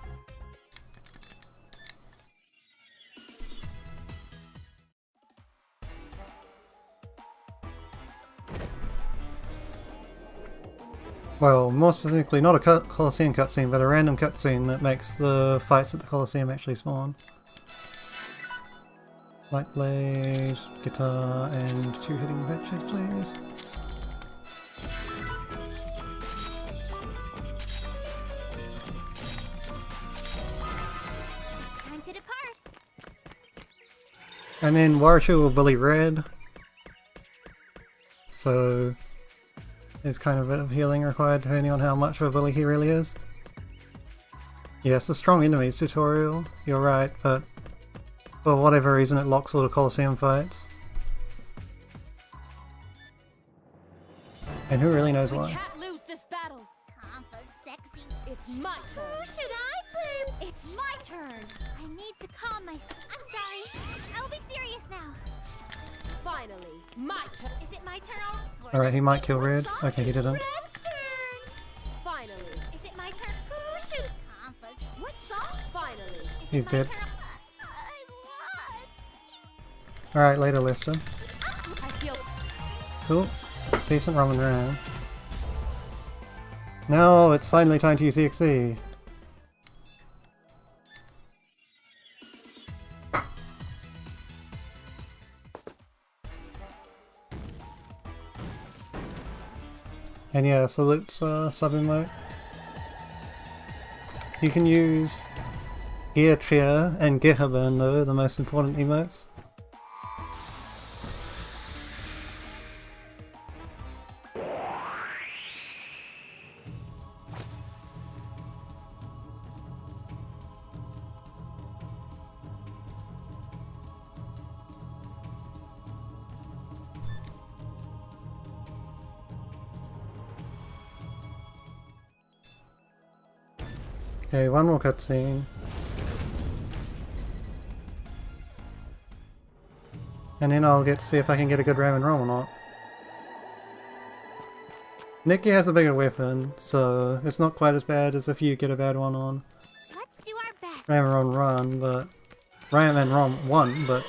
Well, more specifically, not a Colosseum cutscene, but a random cutscene that makes the fights at the Colosseum actually spawn. Light blade, guitar, and 2 hitting patches, please. Time to depart. And then Warshu will bully Red. So there's kind of a bit of healing required depending on how much of a bully he really is. Yes, a strong enemies tutorial, you're right, but for whatever reason it locks all the Colosseum fights. And who really knows why? We can't lose this battle. Compa's sexy. It's my turn. Who should I blame? It's my turn. I need to calm myself. I'm sorry. I'll be serious now. Finally, my turn. Is it my turn already? Alright, he might kill Red. Okay, he didn't. Red's turn. Finally, Is it my turn? Who should? Compa's. What song? finally. Is He's it my dead. turn? I won. Alright, later Lester. I feel Cool. Decent Roman round. Now it's finally time to use EXE. And yeah, Salute's sub-emote. You can use Gear Chair and Gehaburn though, the most important emotes. Okay, one more cutscene. And then I'll get to see if I can get a good Ramen roll or not. Nikki has a bigger weapon, so it's not quite as bad as if you get a bad one on Let's do our best. Ramen Run, but Ramen Run 1, but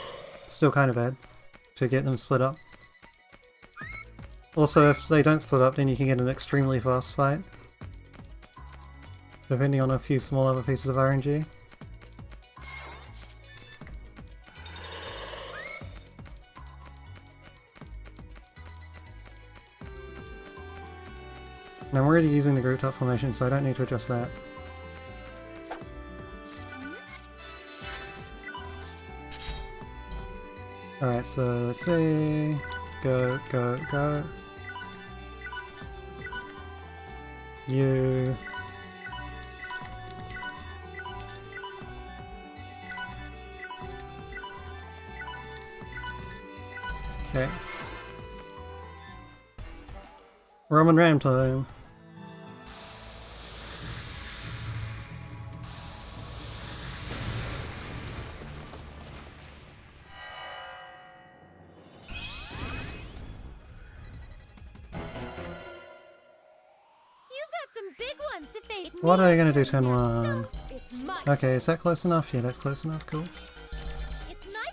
still kind of bad to get them split up. Also, if they don't split up, then you can get an extremely fast fight, depending on a few small other pieces of RNG. And I'm already using the group top formation, so I don't need to adjust that. Alright, so let's see. Go, go, go. You. Okay. Roman Ram time. You've got some big ones to face. What are you gonna do, turn 1? it's my Okay, is that close enough? Yeah, that's close enough, cool. It's my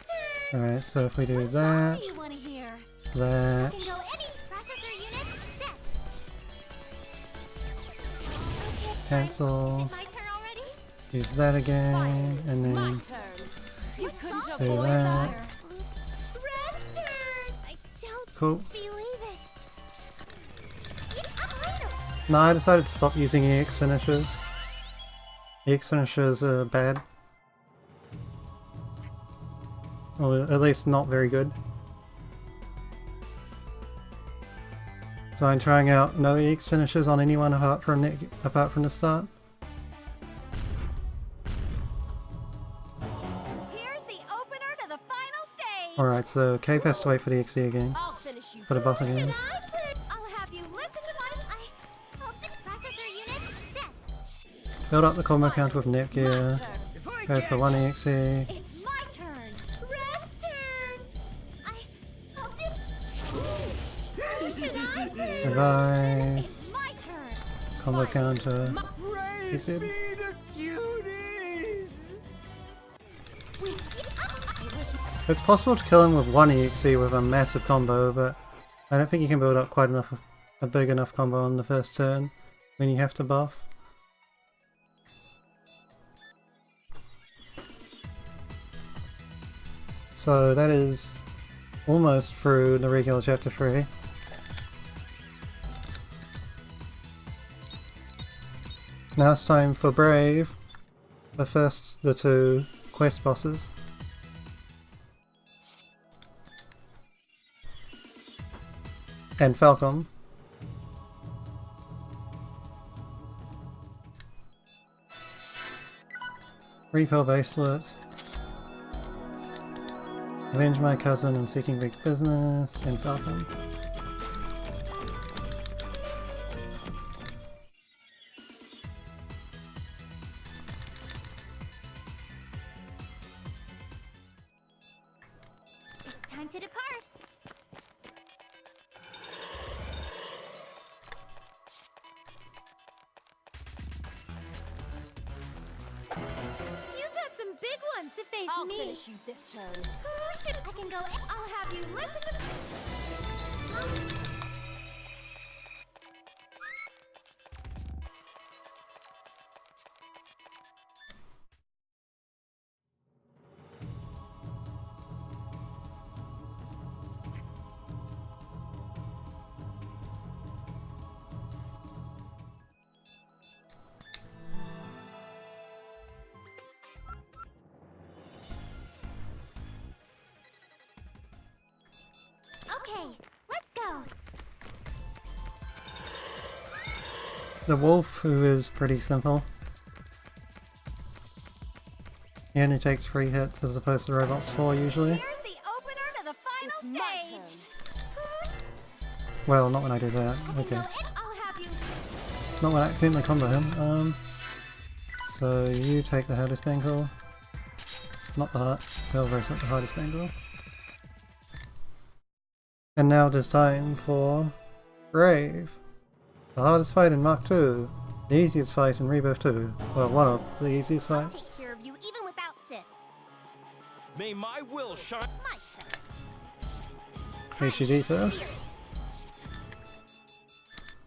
turn. Alright, so if we do What song that, do you want to hear? that, Can go any processor unit set. Okay, cancel, is it my turn already? use that again, and my then turn. You What couldn't song do avoid that. that. Red's turn. I don't Cool. believe it. It's final. No, I decided to stop using EX finishers. EX finishers are bad. Or at least not very good. So I'm trying out no EX finishers on anyone apart from the start. Here's the opener to the final stage. Alright, so Cave has to wait for the EXE again. I'll finish you. For the buff Should again. I? I'll have you Build up the combo counter with Netgear. If I Go for 1 EXE. It's my turn. Red's turn. I'll do. Should I turn? Revive. It's my turn. Combo counter. praise Is it? be the cuties! It's possible to kill him with 1 EXE with a massive combo, but I don't think you can build up quite enough, a big enough combo on the first turn when you have to buff. So that is almost through the regular chapter 3. Now it's time for Brave, but first the 2 quest bosses. And Falcon. Refill bracelets. Avenge my cousin and seeking big business. And Falcon. It's time to depart. You got some big ones to face I'll me. finish you this turn. Who should I can go? I'll have you listen to. Okay, let's go. The wolf, who is pretty simple. He only takes 3 hits as opposed to Robot's 4 usually. Here's the opener to the It's final my stage. Well, not when I do that. Okay. I'll have you. Not when I accidentally combo him. So you take the hardest bangle. Not the heart. Silver's not the hardest bangle. And now it is time for Brave. The hardest fight in Mark 2. The easiest fight in Rebirth 2. Well, one of the easiest I'll fights. take care of you even without Sis. May my will shine. My turn. HUD first.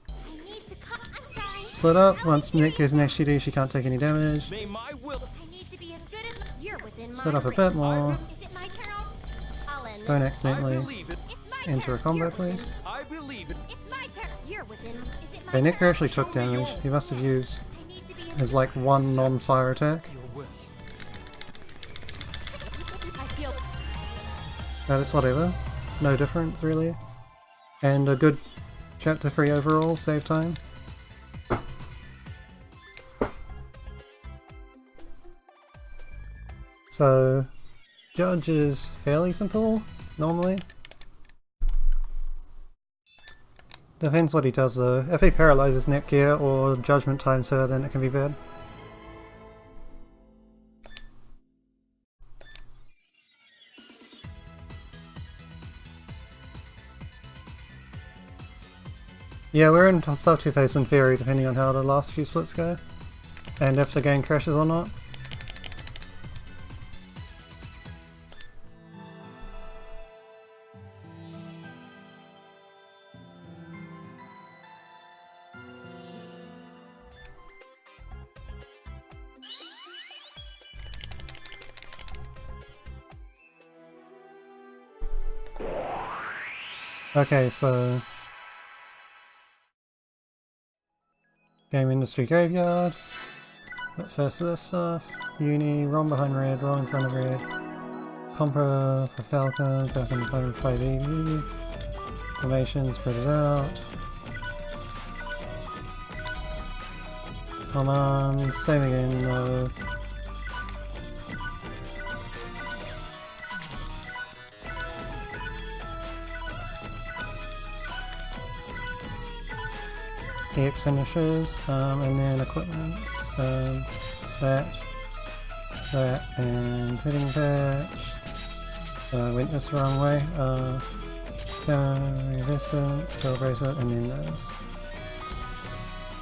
I need to come. I'm sorry. Split up. Once Nick goes in HUD, she can't take any damage. May my will. I need to be as good as you're within my Split up a reach. bit more. Is it my turn? I'll end Don't this. I accidentally believe it. It's my enter a turn. combo, You're within- please. I believe it. It's my turn. You're within. Is it my Okay, Nick turn? actually took damage. He must have used I need to be as his like one non-fire attack. Your will. I feel That is whatever. No difference really. And a good chapter 3 overall, save time. So, Judge is fairly simple, normally. Depends what he does though. If he paralyzes Netgear or Judgment times her, then it can be bad. Yeah, we're in sub 2 phase in theory, depending on how the last few splits go. And if the game crashes or not. Okay, so Game Industry Graveyard. But first this stuff. Uni, Ron behind red, Ron in front of red. Compra for Falcon, Falcon in front of 5 EV. Formation, spread it out. Come on, same again, no. EX finishes, and then equipments, that, and hitting patch. Went this the wrong way. Stamina resistance, spell bracelet, and then this.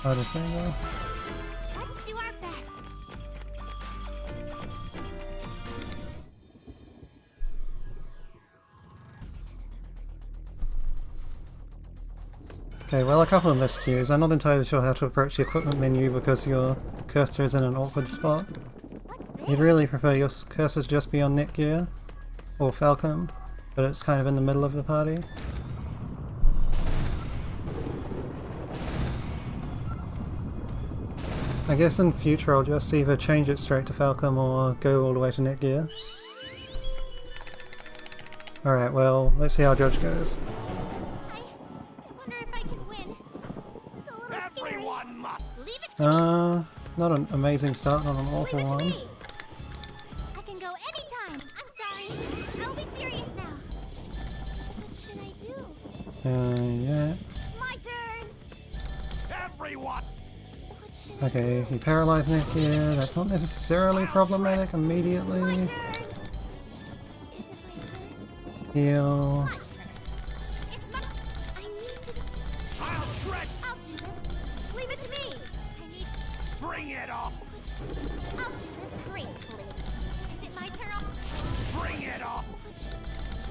Hardest angle. Let's do our best. Okay, well, a couple of miscues. I'm not entirely sure how to approach the equipment menu because your cursor is in an awkward spot. What's this? You'd really prefer your cursor to just be on Netgear or Falcon, but it's kind of in the middle of the party. I guess in future I'll just either change it straight to Falcon or go all the way to Netgear. Alright, well, let's see how Judge goes. I wonder if I can win. This is a little scary. Everyone must. Leave it to me. Not an amazing start, not an Leave awful it to one. me. I can go anytime. I'm sorry. I'll be serious now. What should I do? Yeah. My turn. Everyone. What should I Okay, you paralyze Netgear. That's not necessarily problematic immediately. My turn. Is it my turn? Heal. My turn. It's my. I need to. I'll shred. I'll do this. Leave it to me. I need. Bring it on. I'll do this gracefully. Is it my turn? Bring it on.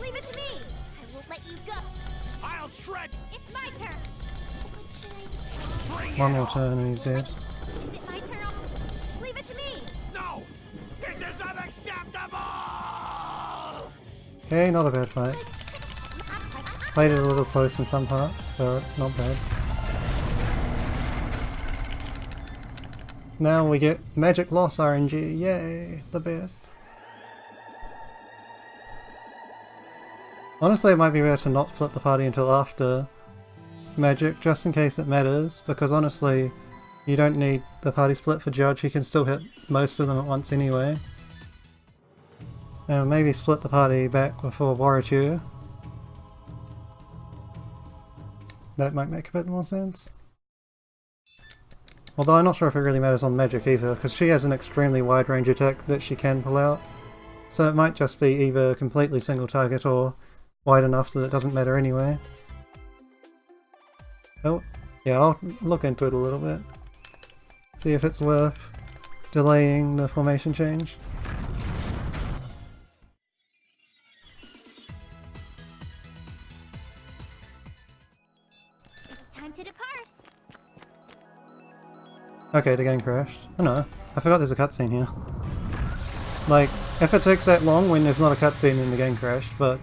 Leave it to me. I won't let you go. I'll shred. It's my turn. What should I do? Bring One it more on. turn and he's dead. Is it my turn? Leave it to me. No. This is unacceptable. Okay, not a bad fight. Played it a little close in some parts, but not bad. Now we get Magic Loss RNG, yay, the best. Honestly, it might be better to not split the party until after Magic, just in case it matters, because honestly, you don't need the party split for Judge, you can still hit most of them at once anyway. Maybe split the party back before Warachu. That might make a bit more sense. Although I'm not sure if it really matters on Magic either, because she has an extremely wide range attack that she can pull out. So it might just be either completely single target or wide enough that it doesn't matter anyway. Oh, yeah, I'll look into it a little bit. See if it's worth delaying the formation change. It's time to depart. Okay, the game crashed. Oh no, I forgot there's a cutscene here. Like, if it takes that long when there's not a cutscene then the game crashed, but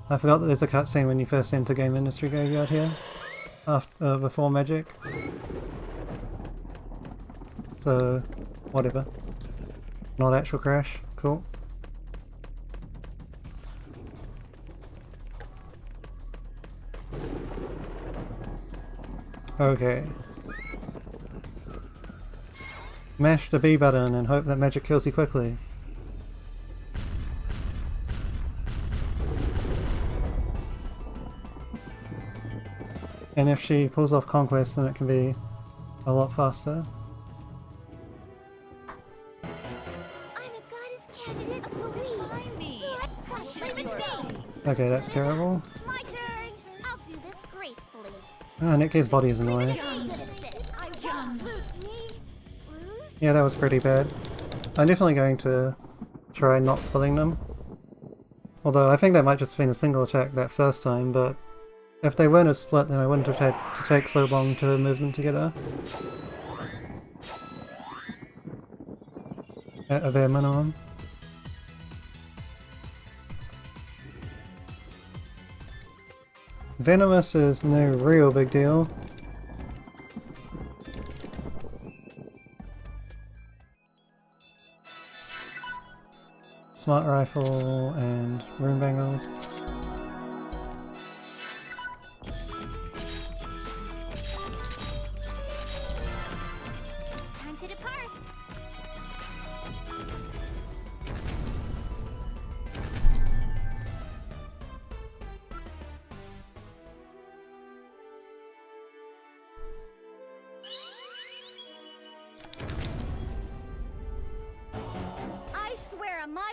I forgot that there's a cutscene when you first enter Game Industry Graveyard here, after, before Magic. So, whatever. Not actual crash, cool. Okay. Mash the B button and hope that Magic kills you quickly. And if she pulls off Conquest, then it can be a lot faster. I'm a goddess candidate of Louis. me. Leave it to me. Okay, that's terrible. My turn. I'll do this gracefully. Ah, Nick's body is annoying. I'm good at this. Lose me. Lose? Yeah, that was pretty bad. I'm definitely going to try not splitting them. Although I think that might just have been a single attack that first time, but if they weren't a split then I wouldn't have had to take so long to move them together. At a bare minimum. Venomous is no real big deal. Smart Rifle and Rune Bangles. Time to depart.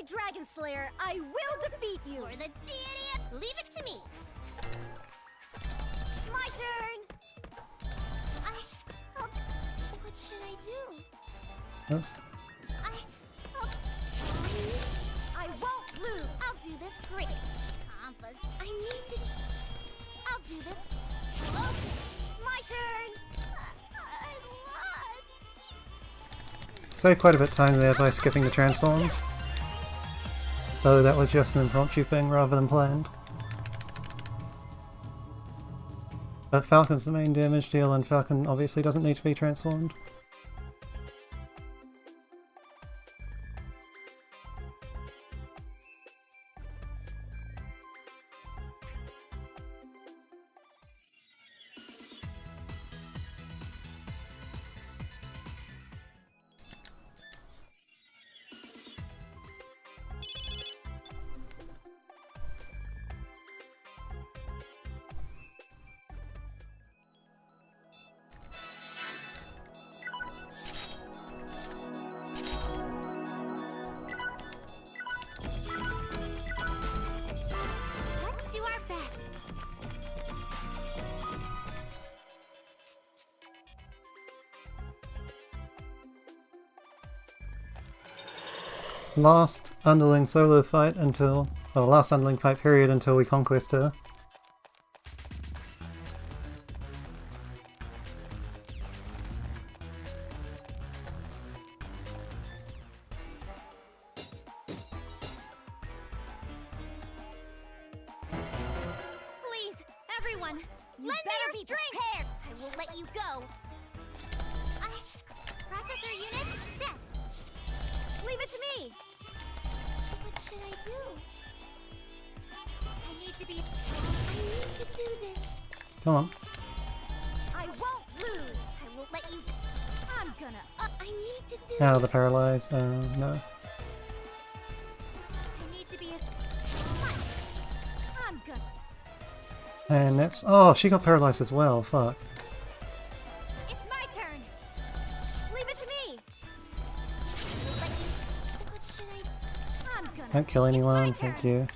Dragon Slayer, I will defeat you! For the deity, leave it to me! My turn! What should I do? Oops. I won't lose! I'll do this great! Compass, I need to... I'll do this... Okay, my turn! I lost! Saved quite a bit of time there by skipping the transforms. Though that was just an impromptu thing rather than planned. But Falcon's the main damage deal, and Falcon obviously doesn't need to be transformed. Let's do our best! Last underling solo fight until... well, last underling fight period until we conquest her. Please, everyone, lend me your strength! I will let you go! Processor unit, set! Leave it to me! What should I do? I need to do this. Come on. I won't lose! I will let you... I'm gonna... I need to do Now the paralyzed. No. I need to be a... I'm gonna... And that's... oh, she got paralyzed as well. Fuck. It's my turn! Leave it to me! Let you... What should I... I'm gonna... Don't kill anyone, thank you.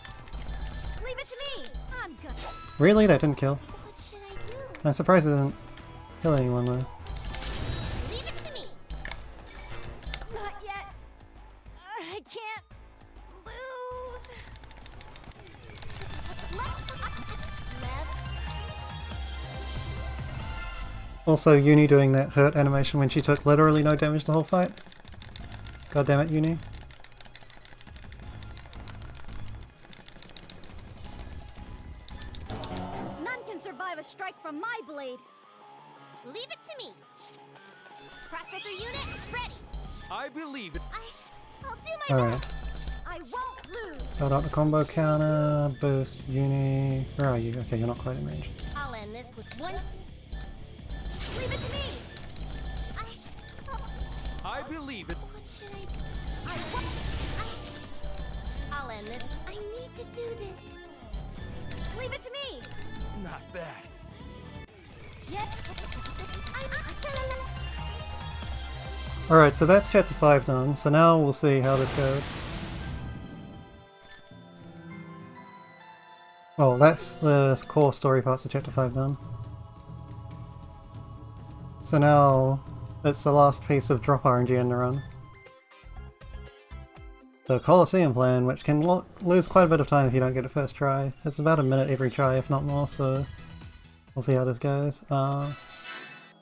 Leave it to me! I'm gonna... Really? That didn't kill? What should I do? I'm surprised it didn't kill anyone though. Leave it to me! Not yet! I can't... lose! Also, Uni doing that hurt animation when she took literally no damage the whole fight. God damn it, Uni. None can survive a strike from my blade! Leave it to me! Processor unit, ready! I believe it. I'll do my Alright. best! I won't lose! Build up the combo counter, boost, Uni. Where are you? Okay, you're not quite in range. I'll end this with one... Leave it to me! I believe it. What should I do? I'll end this. I need to do this. Leave it to me! Not bad. Yes! Alright, so that's chapter 5 done, so now we'll see how this goes. Well, that's the core story parts of chapter 5 done. So now it's the last piece of drop RNG in the run. The Colosseum plan, which can lose quite a bit of time if you don't get it first try. It's about a minute every try, if not more, so we'll see how this goes.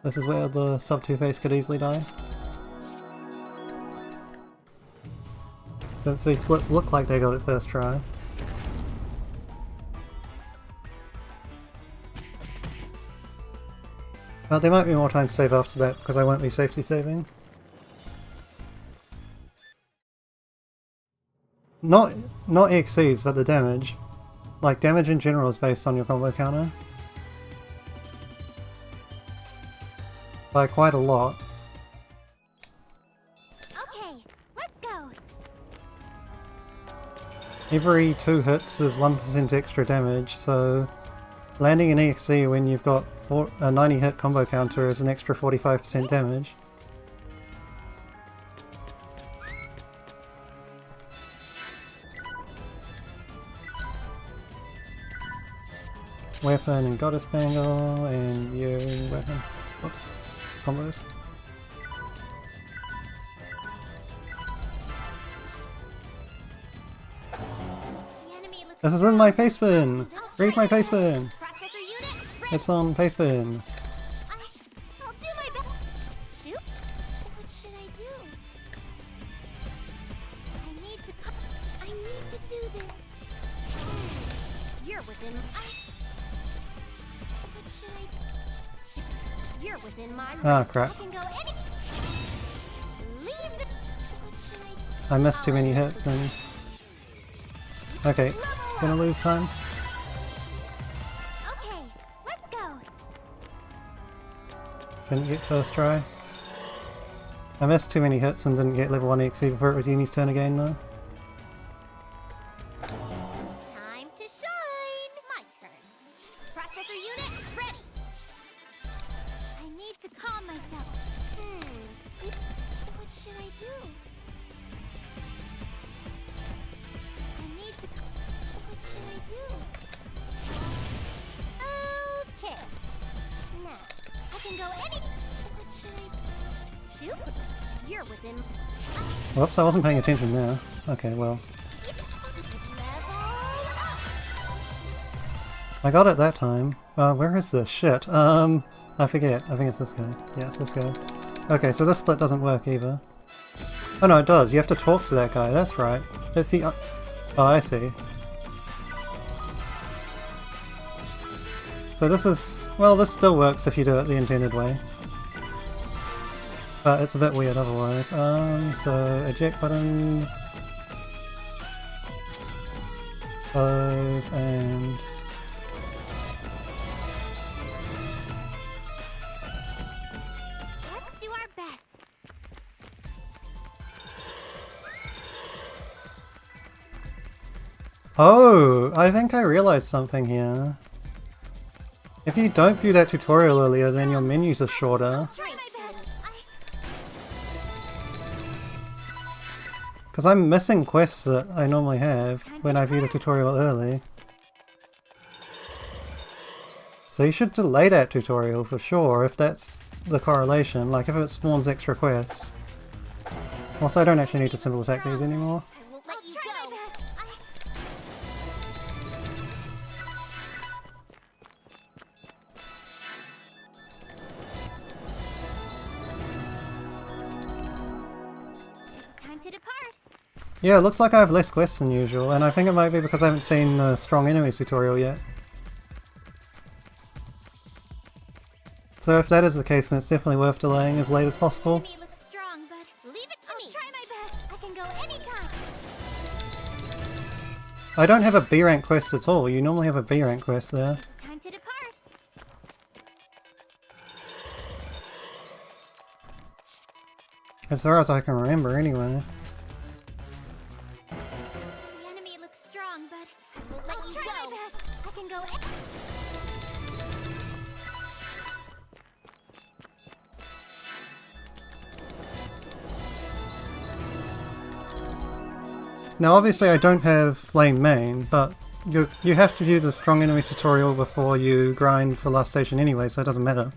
This is where the sub 2 face could easily die. Since these splits look like they got it first try. But there might be more time to save after that, because I won't be safety saving. Not XCs, but the damage. Like, damage in general is based on your combo counter. By quite a lot. Okay, let's go! Every 2 hits is 1% extra damage, so landing an EXC when you've got a 90 hit combo counter is an extra 45% damage. weapon and goddess bangle, and you weapon. Whoops. Combos. The enemy looks This is in my face bin! Read my face bin! Processor unit ready. It's on face bin. I'll do my best. Soup? What should I do? I need to do this. You're within. What should I do? You're within my. Ah, crap. I can go any. Leave the. What should I do? I missed too many hits and... Okay, gonna lose time. Okay, let's go. Didn't get first try. I missed too many hits and didn't get level 1 EXE before it was Uni's turn again though. Time to shine. My turn. Processor unit ready. I need to calm myself. What should I do? I need to. What should I do? Okay. Now I can go any. What should I do? Soup? You're within. Whoops, I wasn't paying attention there. Okay, well. Level up. I got it that time. Where is this? Shit. I forget. I think it's this guy. Yeah, it's this guy. Okay, so this split doesn't work either. Oh no, it does. You have to talk to that guy. That's right. That's the... Oh, I see. So this is... Well, this still works if you do it the intended way. But it's a bit weird otherwise. So eject buttons. Close and... Let's do our best. Oh, I think I realized something here. If you don't view that tutorial earlier, then your menus are shorter. Try my best. Because I'm missing quests that I normally have when I view the tutorial early. So you should delay that tutorial for sure if that's the correlation, like if it spawns extra quests. Also, I don't actually need to simple attack these anymore. I won't let you go. It's time to depart. Yeah, it looks like I have less quests than usual, and I think it might be because I haven't seen the strong enemies tutorial yet. So if that is the case, then it's definitely worth delaying as late as possible. Enemy looks strong, but leave it to me. I'll try my best. I can go anytime. I don't have a B rank quest at all. You normally have a B rank quest there. Time to depart. As far as I can remember, anyway. The enemy looks strong, but I won't let you try my best. I can go. Now obviously I don't have Flame Main, but you have to do the strong enemies tutorial before you grind for last station anyway, so it doesn't matter.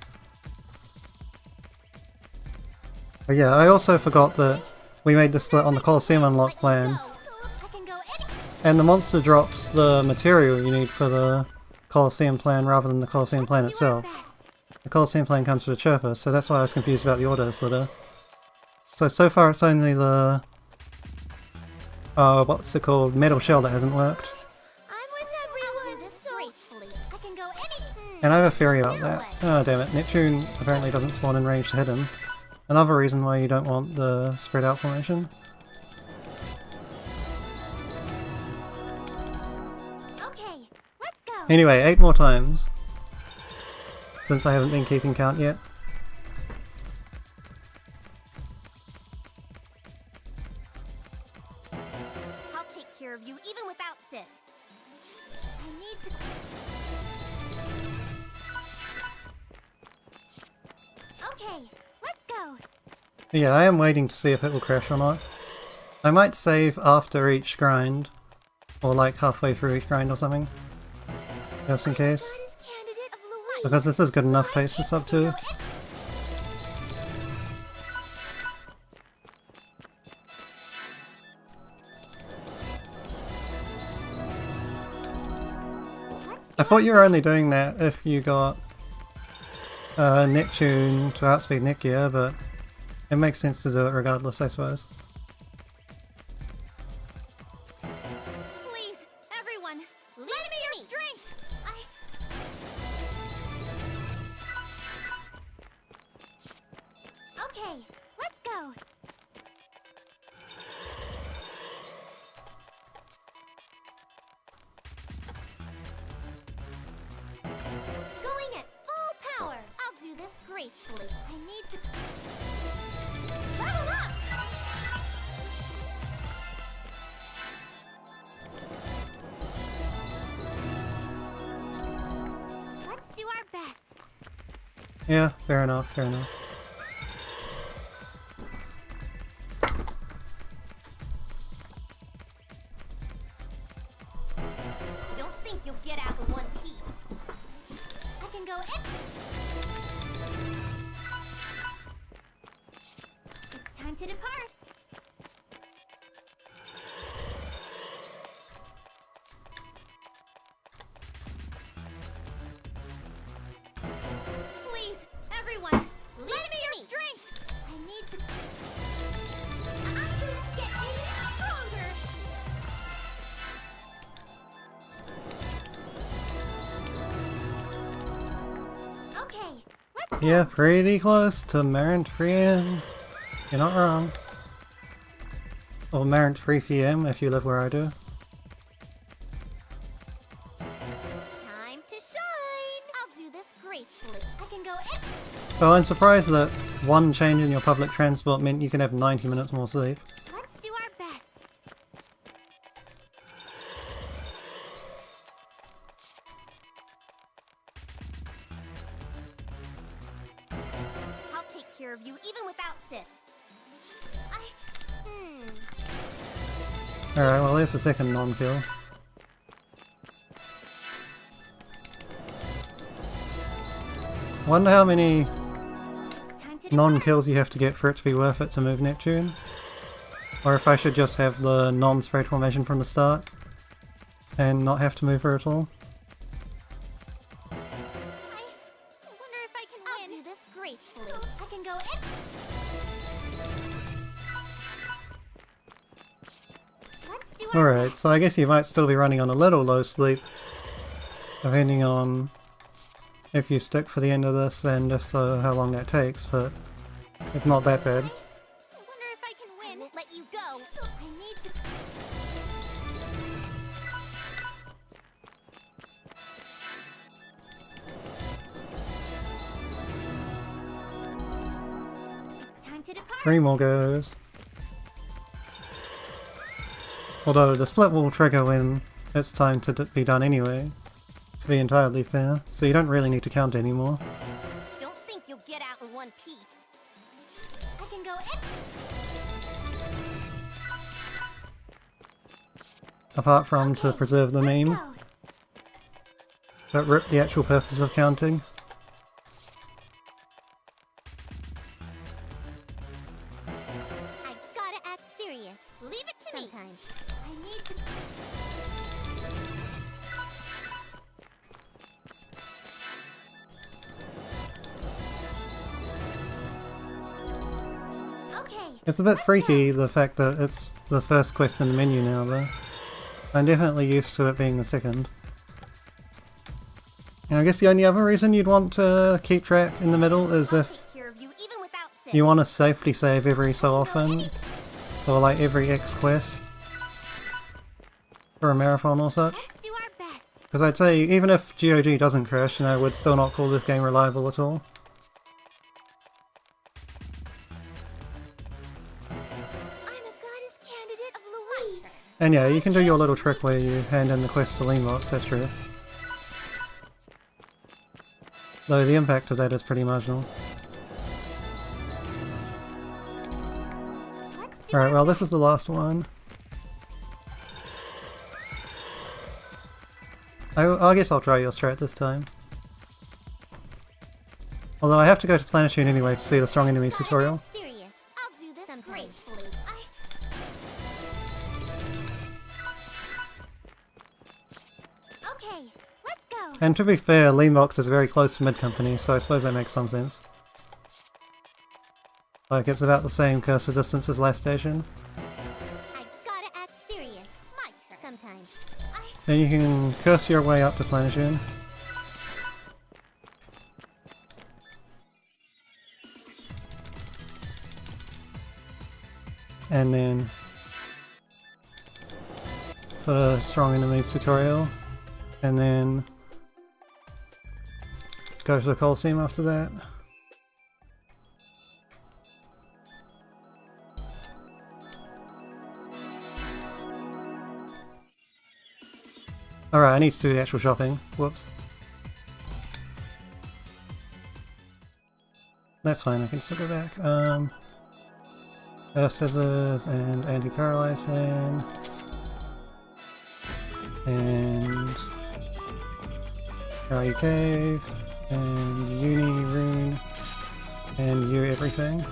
But yeah, I also forgot that we made the split on the Colosseum unlock plan, I can go any. and the monster drops the material you need for the Colosseum plan rather than the Colosseum plan itself. The Colosseum plan comes with a chirper, so that's why I was confused about the auto splitter. So far it's only the... what's it called? Metal shell that hasn't worked. I'm with everyone. This gracefully. I can go any. And I have a theory about that. Oh damn it, Neptune apparently doesn't spawn in range to hit him. Another reason why you don't want the spread out formation. Okay, let's go. Anyway, 8 more times. Since I haven't been keeping count yet. I'll take care of you even without sis. I need to. Okay, let's go. Yeah, I am waiting to see if it will crash or not. I might save after each grind. Or like halfway through each grind or something. Just in case. What is Because this is good enough pace this up to. I thought you were only doing that if you got Neptune to outspeed Netgear, but it makes sense to do it regardless, I suppose. Please, everyone, lend me your strength! Okay, let's go! Going at full power! I'll do this gracefully. I need to... Level up! Let's do our best. Yeah, fair enough, fair enough. Don't think you'll get out in one piece. I can go in. It's time to depart. Please, everyone, lend me your strength. I need to. I'm gonna get even stronger. Okay, let's Yeah, pretty close to Marant 3M. You're not wrong. Or Marant 3 PM if you live where I do. time to shine. I'll do this gracefully. I can go in. Well, I'm surprised that one change in your public transport meant you can have 90 minutes more sleep. Let's do our best. I'll take care of you even without Sis. Alright, well there's the second non-kill. Wonder how many Time to non-kills you have to get for it to be worth it to move Neptune. Or if I should just have the non-sprayed formation from the start and not have to move her at all. I wonder if I can win. I'll do this gracefully. I can go in. Let's do our Alright, so I guess you might still be running on a little low sleep, depending on if you stick for the end of this and if so, how long that takes, but it's not that bad. I wonder if I can win. I won't let you go. I need to. It's time to depart. 3 more goes. Although the split will trigger when it's time to be done anyway, to be entirely fair, so you don't really need to count anymore. Don't think you'll get out in one piece. I can go in. Apart from to preserve the meme, Go. but rip the actual purpose of counting. I gotta act serious. Leave it to me. Sometimes. I need to. Okay. It's a bit let's freaky, go. the fact that it's the first quest in the menu now though. I'm definitely used to it being the second. And I guess the only other reason you'd want to keep track in the middle is I'll if take care of you even without Sis. you want to safely save every so often, or like every X quest, for a marathon or such. Let's do our best. Because I'd say, even if GOG doesn't crash, I would still not call this game reliable at all. I'm a goddess candidate of Louis. And yeah, you can do your little trick where you hand in the quest to Leanbox, that's true. Though the impact of that is pretty marginal. Let's do Alright, our well this is the last one. I guess I'll try your strat this time. Although I have to go to Planetune anyway to see the Strong Enemies tutorial. Serious. I'll do this gracefully. Okay, let's go. And to be fair, Leanbox is very close to Mid-Company, so I suppose that makes some sense. Like, it's about the same cursor distance as last station. I gotta act serious. My turn. Sometimes. Then you can curse your way up to Planetune. And then for the Strong Enemies tutorial, and then go to the Coliseum after that. Alright, I need to do the actual shopping. Whoops. That's fine, I can still go back. Earth Scissors and Anti-Paralyze Fan. And Ryu Cave. And Uni Rune. And you everything.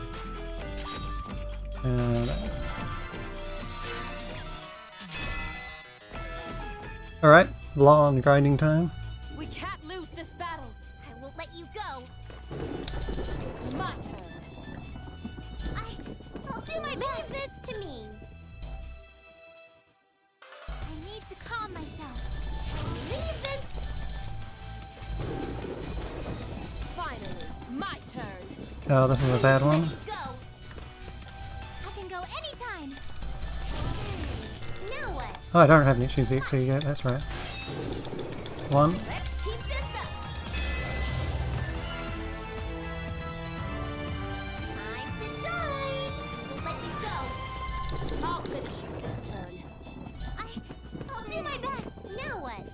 Alright, long grinding time. We can't lose this battle. I won't let you go. It's my turn. I'll do my best. Leave this to me. I need to calm myself. Leave this. Finally, my turn. Oh, this is a bad one. Let you go. I can go anytime. Now what? Oh, I don't have Neptune's EXE yet, that's right. One. Let's keep this up. Time to shine. We'll let you go. I'll finish you this turn. I'll do my best. Now what?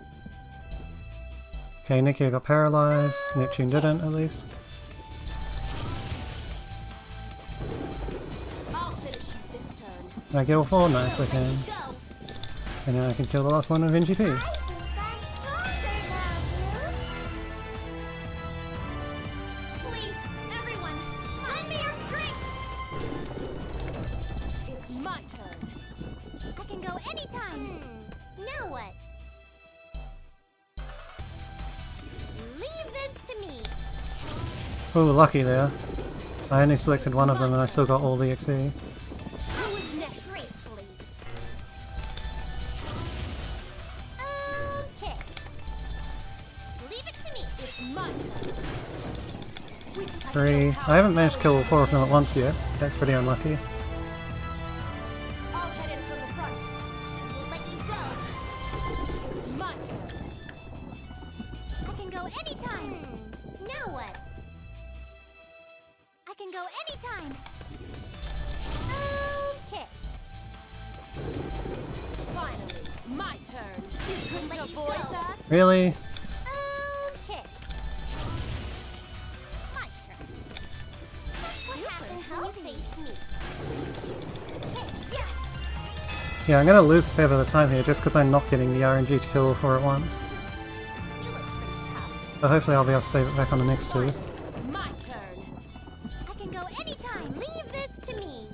Okay, Nikia got paralyzed. Neptune didn't, at least. I'll finish you this turn. Can I get all four? Nice, I Let can. you go. And then I can kill the last one of NGP. I think I'm stronger now, dude. Please, everyone, lend me your strength. It's my turn. I can go anytime. Now what? Leave this to me. Oh, lucky there. I only selected one of them and I still got all the EXE. Who is next? Gracefully. Okay. Leave it to me. It's my turn. Three. I haven't managed to kill all four of them at once yet. That's pretty unlucky. I'll head in from the front. We'll let you go. It's my turn. I can go anytime. Now what? I can go anytime. Okay. Finally, my turn. You couldn't Let you avoid go. that? Really? Okay. My turn. What happens when you face me? Okay, yes! Yeah, I'm gonna lose a fair bit of time here just because I'm not getting the RNG to kill all four at once. You look pretty tough. But hopefully I'll be able to save it back on the next two. My turn. I can go anytime. Leave this to me.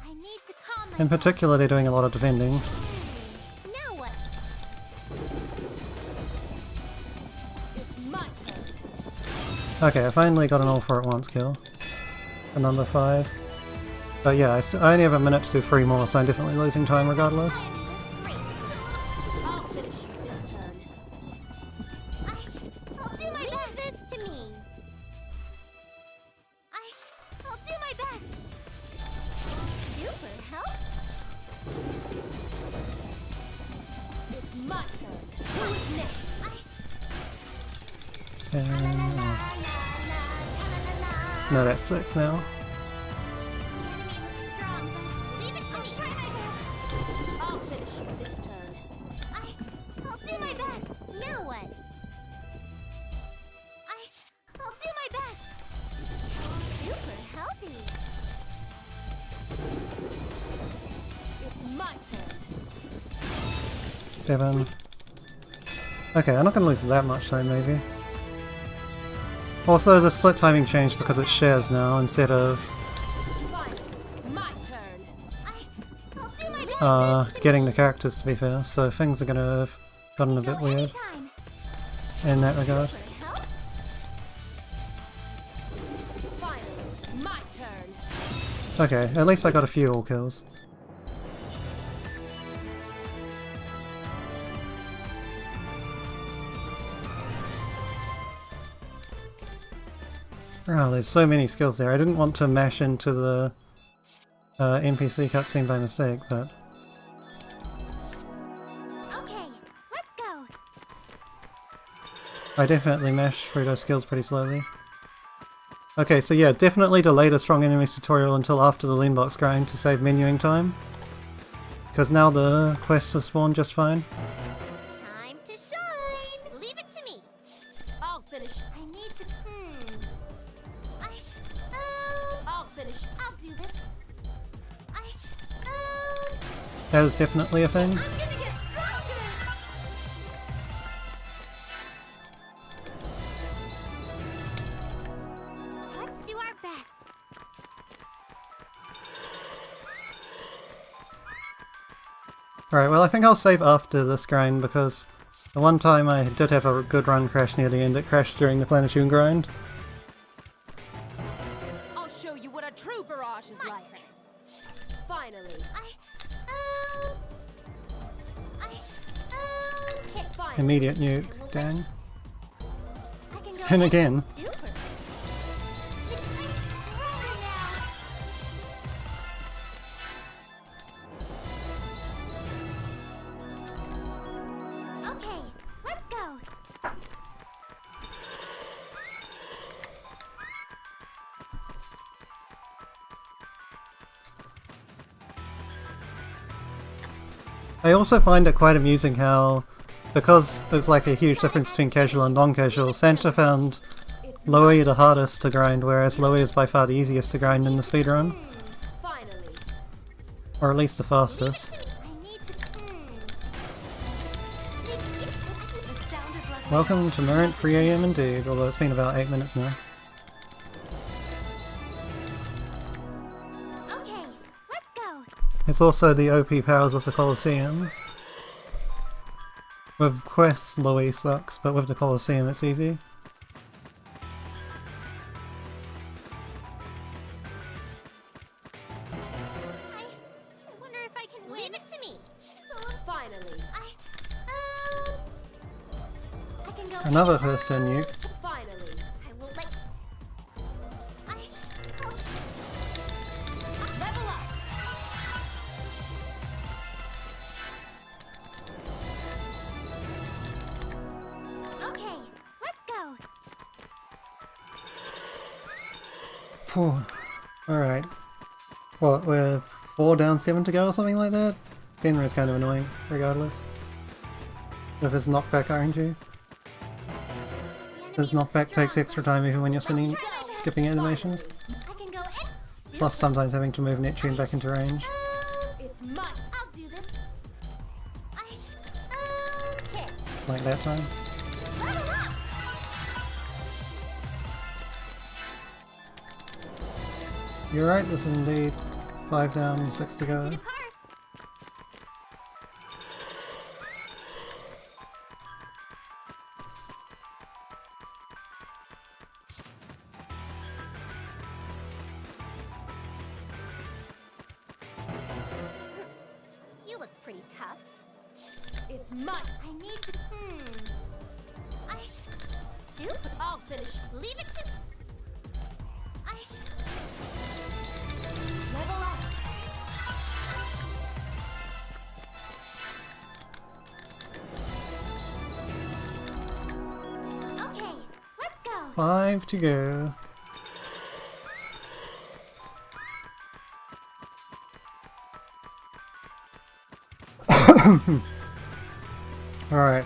I need to calm myself. In particular, they're doing a lot of defending. Now what? It's my turn. Okay, I finally got an all four at once kill. For number 5. But yeah, I only have a minute to do 3 more, so I'm definitely losing time regardless. I am disgraced. I'll finish you this turn. I'll do my best. Leave this to me. I'll do my best. Super help. It's my turn. Who is next? 7. La, la, la, Oh. la, la, la, la. No, that's 6 now. The enemy looks strong, but leave it to me. Try my best. I'll finish you this turn. I'll do my best. Now what? I'll do my best. Super healthy. It's my turn. 7. Okay, I'm not gonna lose that much though, maybe. Also, the split timing changed because it shares now instead of Finally, my turn. I'll do my best. getting the characters, to be fair, so things are gonna have gotten a bit Go weird anytime. in that regard. Help? Finally, my turn. Okay, at least I got a few all kills. Oh, there's so many skills there. I didn't want to mash into the NPC cutscene by mistake, but Okay, let's go. I definitely mashed through those skills pretty slowly. Okay, so yeah, definitely delay the strong enemies tutorial until after the lean box grind to save menuing time. Because now the quests have spawned just fine. Time to shine. Leave it to me. I'll finish. I need to. I'll finish. I'll do this. That is definitely a thing. I'm gonna get stronger. Let's do our best. Alright, well I think I'll save after this grind because the one time I did have a good run crash near the end, it crashed during the Planetune grind. I'll show you what a true barrage is like. Finally. Okay. Finally. Immediate nuke, dang. I can go And again. Super. I'm stronger now. Okay, let's go. I also find it quite amusing how, because there's like a huge difference between casual and non-casual, Santa found Loey the hardest to grind, whereas Loey is by far the easiest to grind in the speedrun. Finally. Or at least the fastest. I need to. The sound of love. Welcome to Marant 3 AM indeed, although it's been about 8 minutes now. Okay, let's go. It's also the OP powers of the Colosseum. With quests, Loey sucks, but with the Colosseum it's easy. I wonder if I can win. Leave it to me. Finally. I can go. Another first turn nuke. Finally. I will let. Level up. Okay, let's go. Phew. Alright. What, we're 4 down 7 to go or something like that? Fenrir is kind of annoying, regardless. If it's knockback RNG. Since knockback takes extra time even when you're spinning, skipping animations. I can go. Plus sometimes having to move Neptune back into range. It's mine. I'll do this. Okay. Like that time. Level up. You're right, there's indeed 5 down, 6 to go. Depart. You look pretty tough. It's mine. I need to. Soup? I'll finish. Leave it to. Level up. Okay, let's go. 5 to go. Alright.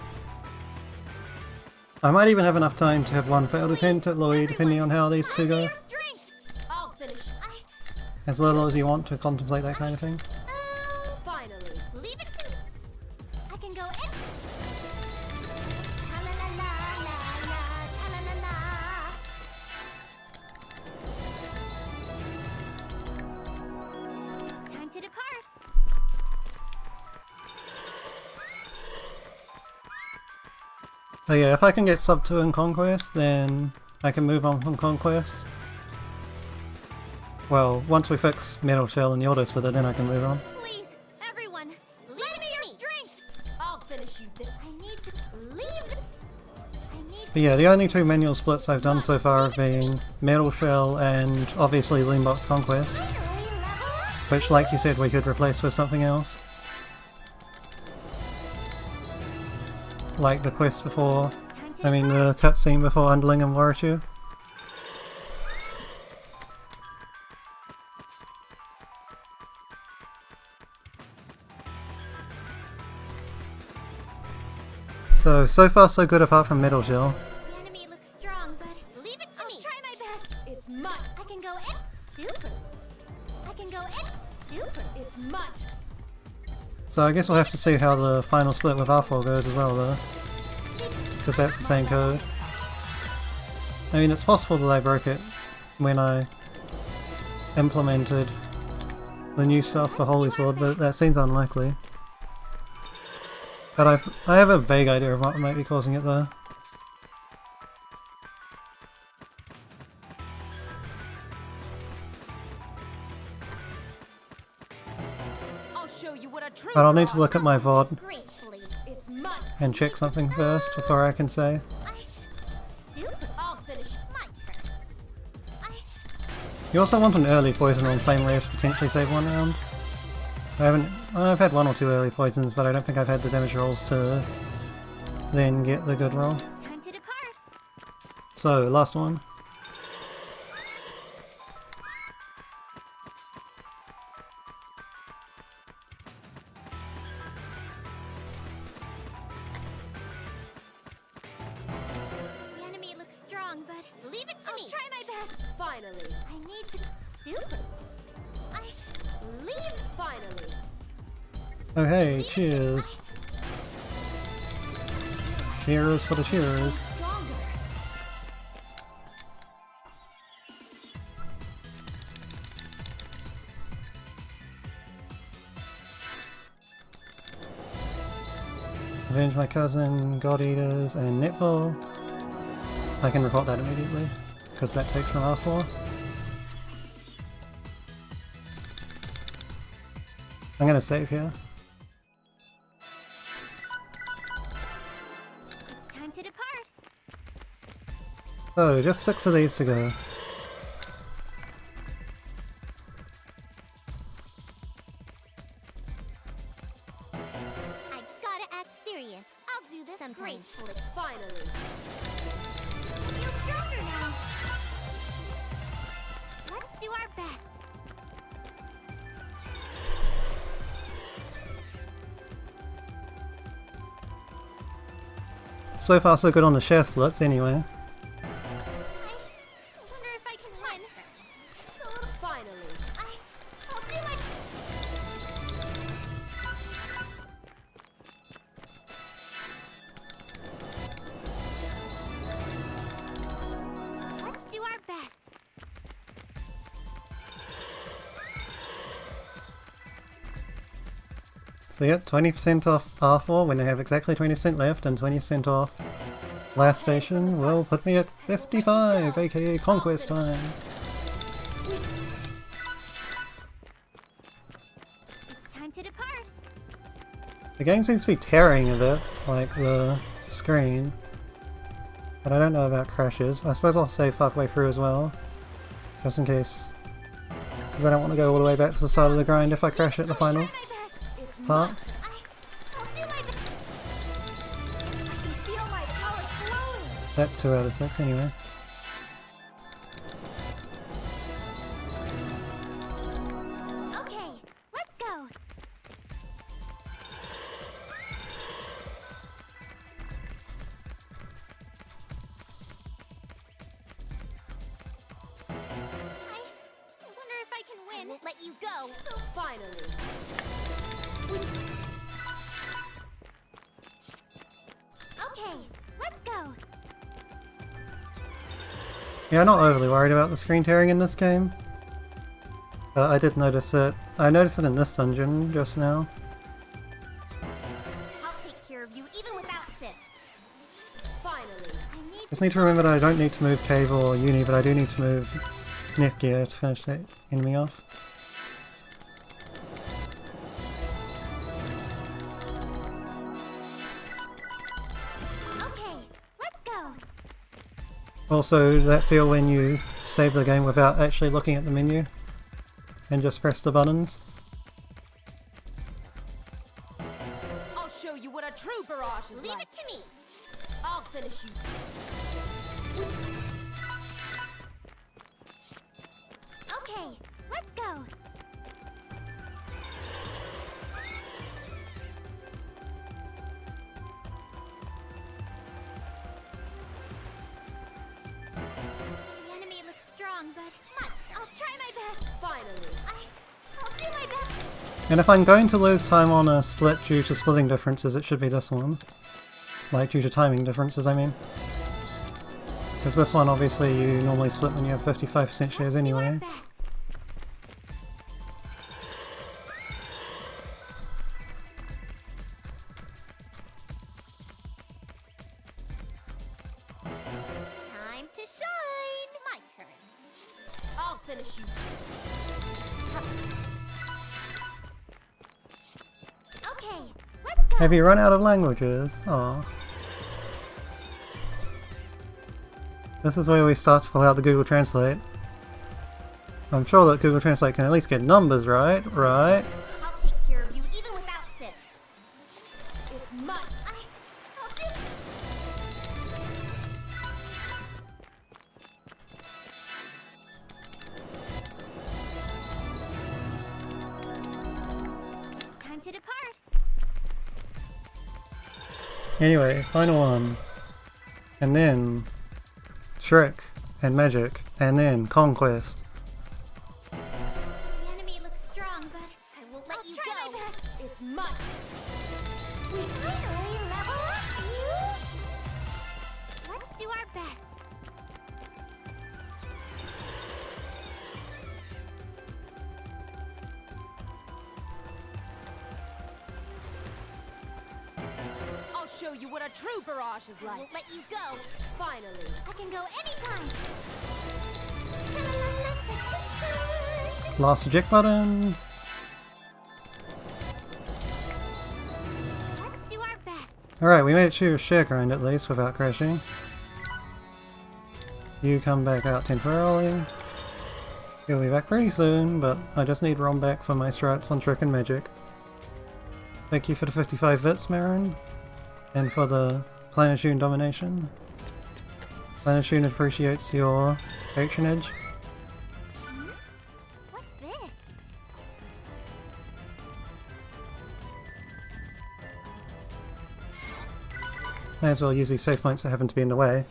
I might even have enough time to have one failed attempt at Loey, depending on how these two go. Your strength. I'll finish. As little as you want to contemplate that kind of thing. Finally. Leave it to me. I can go in. La la la la la la la la la. But yeah, if I can get sub 2 in Conquest, then I can move on from Conquest. Well, once we fix Metal Shell and the auto splitter, then I can move on. Please, everyone, lend me your strength. I'll finish you this. I need to leave. But yeah, the only two manual splits I've done so far have been Metal Shell and obviously Leanbox Conquest, which, like you said, we could replace with something else. Like the quest before, the cutscene before Underling and Warachu. So far so good apart from Metal Shell. The enemy looks strong, but leave it to me. I'll try my best. It's much. I can go in super. I can go in super. It's much. So I guess we'll have to see how the final split with R4 goes as well though. Because that's the same code. I mean, it's possible that I broke it when I implemented the new stuff for Holy Sword, but that seems unlikely. But I have a vague idea of what might be causing it though. I'll show you what a true But I'll need to barrage look at my VOD Gracefully. It's much. and check something first before I can say. Super. I'll finish. My turn. You also want an early poison on Flame Wave to potentially save one round. I've had one or two early poisons, but I don't think I've had the damage rolls to then get the good roll. Time to depart. So, last one. The enemy looks strong, but leave it to me. I'll try my best. Finally. I need to super. Leave. Finally. Oh hey, cheers. Cheers for the cheers. Stronger. Avenge my cousin, God Eaters, and Netball. I can report that immediately, because that takes from R4. I'm gonna save here. Time to depart. So, just 6 of these to go. I gotta act serious. I'll do this gracefully. Finally. I feel stronger now. Let's do our best. So far so good on the chef splits anyway. I wonder if I can win. Finally. I'll do my... Let's do our best. So yeah, 20% off R4 when I have exactly 20% left, and 20% off last station will put me at 55, aka Conquest time. It's time to depart. The game seems to be tearing a bit, like the screen. But I don't know about crashes. I suppose I'll save halfway through as well, just in case. Because I don't want to go all the way back to the start of the grind if I crash at the final My best. part. I'll do my best. I can feel my power flowing. That's 2 out of 6 anyway. Okay, let's go. I wonder if I can win. I won't let you go. Finally. Okay, let's go. Yeah, I'm not overly worried about the screen tearing in this game. But I did notice it. I noticed it in this dungeon just now. I'll take care of you even without sis. Just need to remember that I don't need to move Cave or Uni, but I do need to move Netgear to finish that enemy off. Okay, let's go. Also, that feel when you save the game without actually looking at the menu and just press the buttons. I'll show you what a true barrage is Leave like. it to me. I'll finish you. Okay, let's go. The enemy looks strong, but I'll try my best. Finally. I'll do my best. And if I'm going to lose time on a split due to splitting differences, it should be this one. Like, due to timing differences, I mean. Because this one, obviously, you normally split when you have 55% shares anyway. Best. Time to shine. My turn. I'll finish you. Okay, let's go. Have you run out of languages? Aw. This is where we start to pull out the Google Translate. I'm sure that Google Translate can at least get numbers right, right? I'll take care of you even without Sis. It's mine. I'll do. Time to depart. Anyway, final one. And then Trick and Magic, and then Conquest. The enemy looks strong, but I won't let you go. I'll try my best. It's mine. We finally level up, you. Let's do our best. I'll show you what a true barrage is I like. won't let you go. Finally. I can go anytime. Last eject button. Let's do our best. Alright, we made it to a share grind at least without crashing. You come back out temporarily. You'll be back pretty soon, but I just need Rom back for my strats on Trick and Magic. Thank you for the 55 bits, Marin. And for the Planetune domination. Planetune appreciates your patronage. What's this? May as well use these save points that happen to be in the way.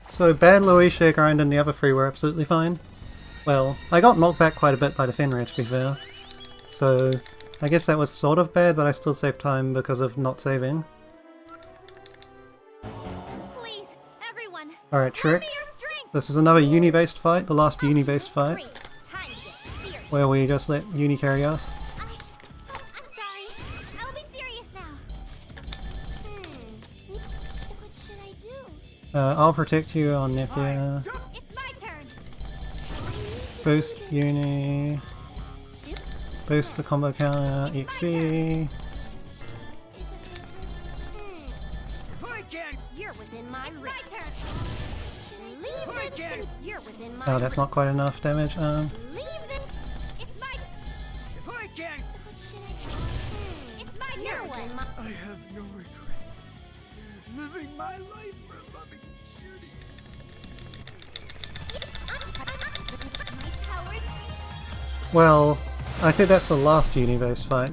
So Bad Louis, Share Grind and the other three were absolutely fine. Well, I got knocked back quite a bit by the Fenrir to be fair. So I guess that was sort of bad, but I still saved time because of not saving. Please, everyone. Alright, Trick. Lend me your strength. This is another uni-based fight, the last uni-based fight, Time to get serious. where we just let uni carry us. I'm sorry. I will be serious now. What should I do? I'll protect you on Neptunia. It's my turn. Boost uni. Boost the combo counter, XE. If I can't, You're within my reach. My turn. Leave if I this can't, to You're within my Oh, that's not quite enough damage. Leave this. It's my. if I can't, What should I do? It's my turn. Within my. I have no regrets. Living my life for loving cuties. My coward. Well, I said that's the last uni-based fight.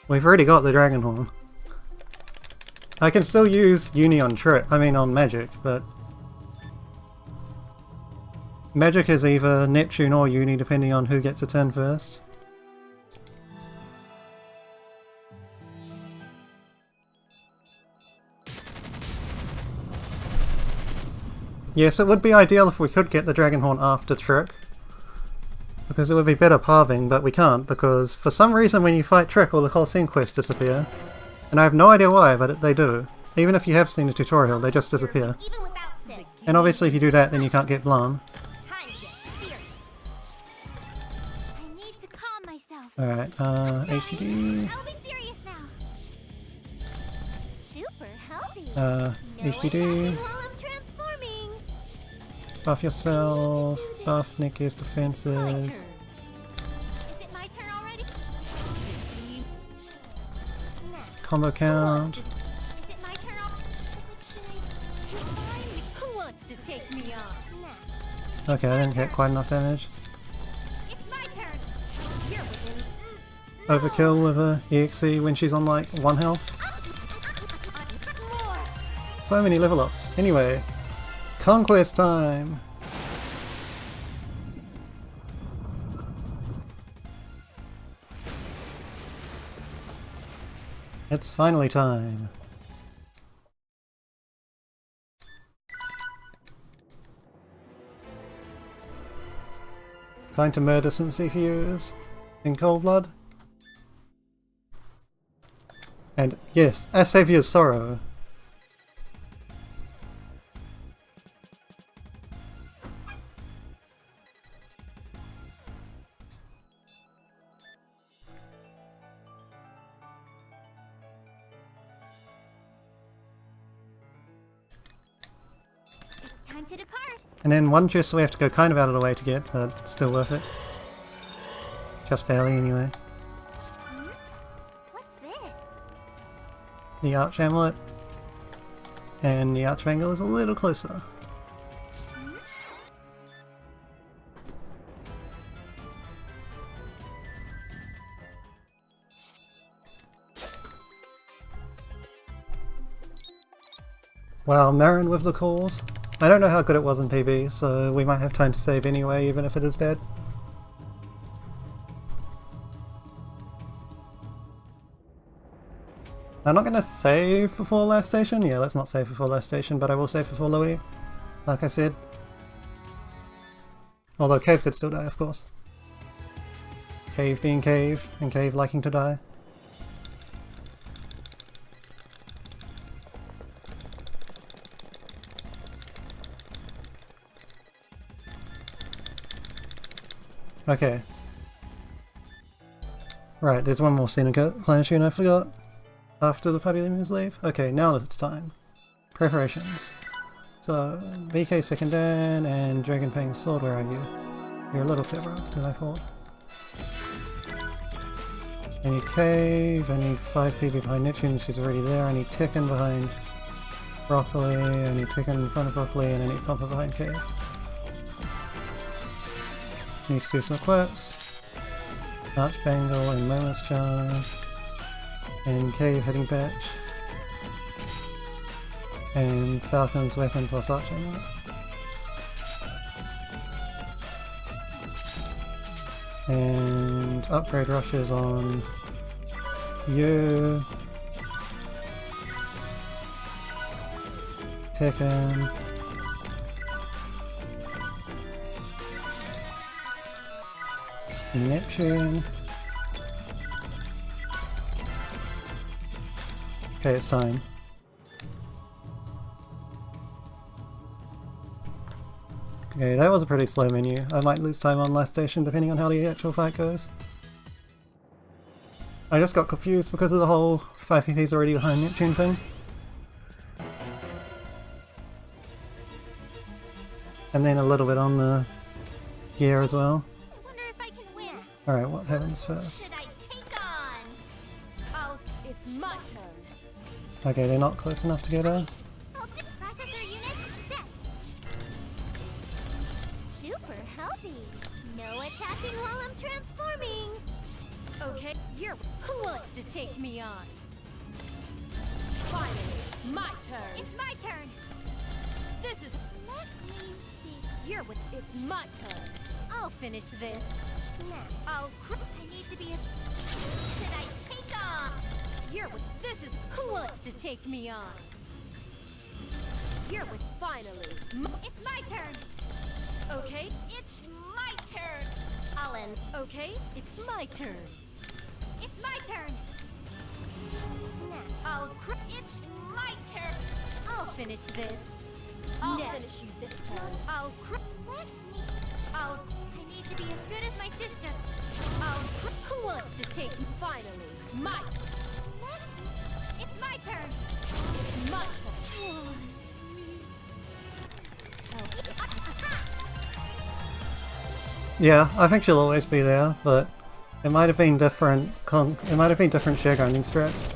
We've already got the Dragon Horn. I can still use uni on on Magic, but Magic is either Neptune or uni depending on who gets a turn first. Yes, it would be ideal if we could get the Dragon Horn after Trick, because it would be better pathing, but we can't, because for some reason when you fight Trick all the Colosseum quests disappear. And I have no idea why, but they do. Even if you have seen the tutorial, they just disappear. Even without Sis. And obviously if you do that, then you can't get Blanc. Time to get serious. I need to calm myself. Alright, HDD, I'll be serious now. Super healthy. HDD, While I'm transforming. buff yourself, buff Nikki's My defenses, turn. Is it my turn already? Nah. combo count, Is it my turn already? Who wants to take me on? Nah. okay I didn't get quite enough damage. It's my turn. You're within. Overkill with a EXE when she's on like 1 health. More. So many level ups. Anyway, Conquest time! It's finally time. Time to murder some CPUs in cold blood. And yes, as Saviour's Sorrow. It's time to depart. And then one chest we have to go kind of out of the way to get, but still worth it. Just barely anyway. What's this? The Arch Amulet. And the Archangel is a little closer. Wow, Marin with the calls. I don't know how good it was in PB, so we might have time to save anyway, even if it is bad. I'm not gonna save before last station. Yeah, let's not save before last station, but I will save before Louis, like I said. Although Cave could still die, of course. Cave being Cave, and Cave liking to die. Okay. Right, there's one more Seneca Planetune I forgot. After the party lemons leave? Okay, now it's time. Preparations. So, BK second Dan and Dragon Fang Sword, where are you? You're a little cleverer than I thought. I need Cave, I need 5 PB behind Neptune, she's already there. I need Tekken behind Broccoli, I need Tekken in front of Broccoli, and I need Pumper behind Cave. Need to do some equips. Archbangle and Momus Charge. And Cave heading batch. And Falcon's weapon plus Archangel. And upgrade rushes on you. Tekken. Neptune. Okay, it's time. Okay, that was a pretty slow menu. I might lose time on last station depending on how the actual fight goes. I just got confused because of the whole 5 PP's already behind Neptune thing. And then a little bit on the gear as well. I wonder if I can win. Alright, what happens first? Should I take on? It's my turn. Okay, they're not close enough to get her. Processor unit set. Super healthy. No attacking while I'm transforming. Okay, who wants to take me on? Finally, my turn. It's my turn. This is Let me see. it's my turn. I'll finish this. Now, I need to be a... Should I take off? This is who wants to take me on? You're with finally. It's my turn. Okay. It's my turn. I'll end. Okay. It's my turn. It's my turn. It's my turn. I'll finish this. I'll finish you this turn. Let me. I need to be as good as my sister. Who wants to take finally? My. It's my turn. It's my turn. Yeah, I think she'll always be there, but it might have been different. It might have been different share grinding strats.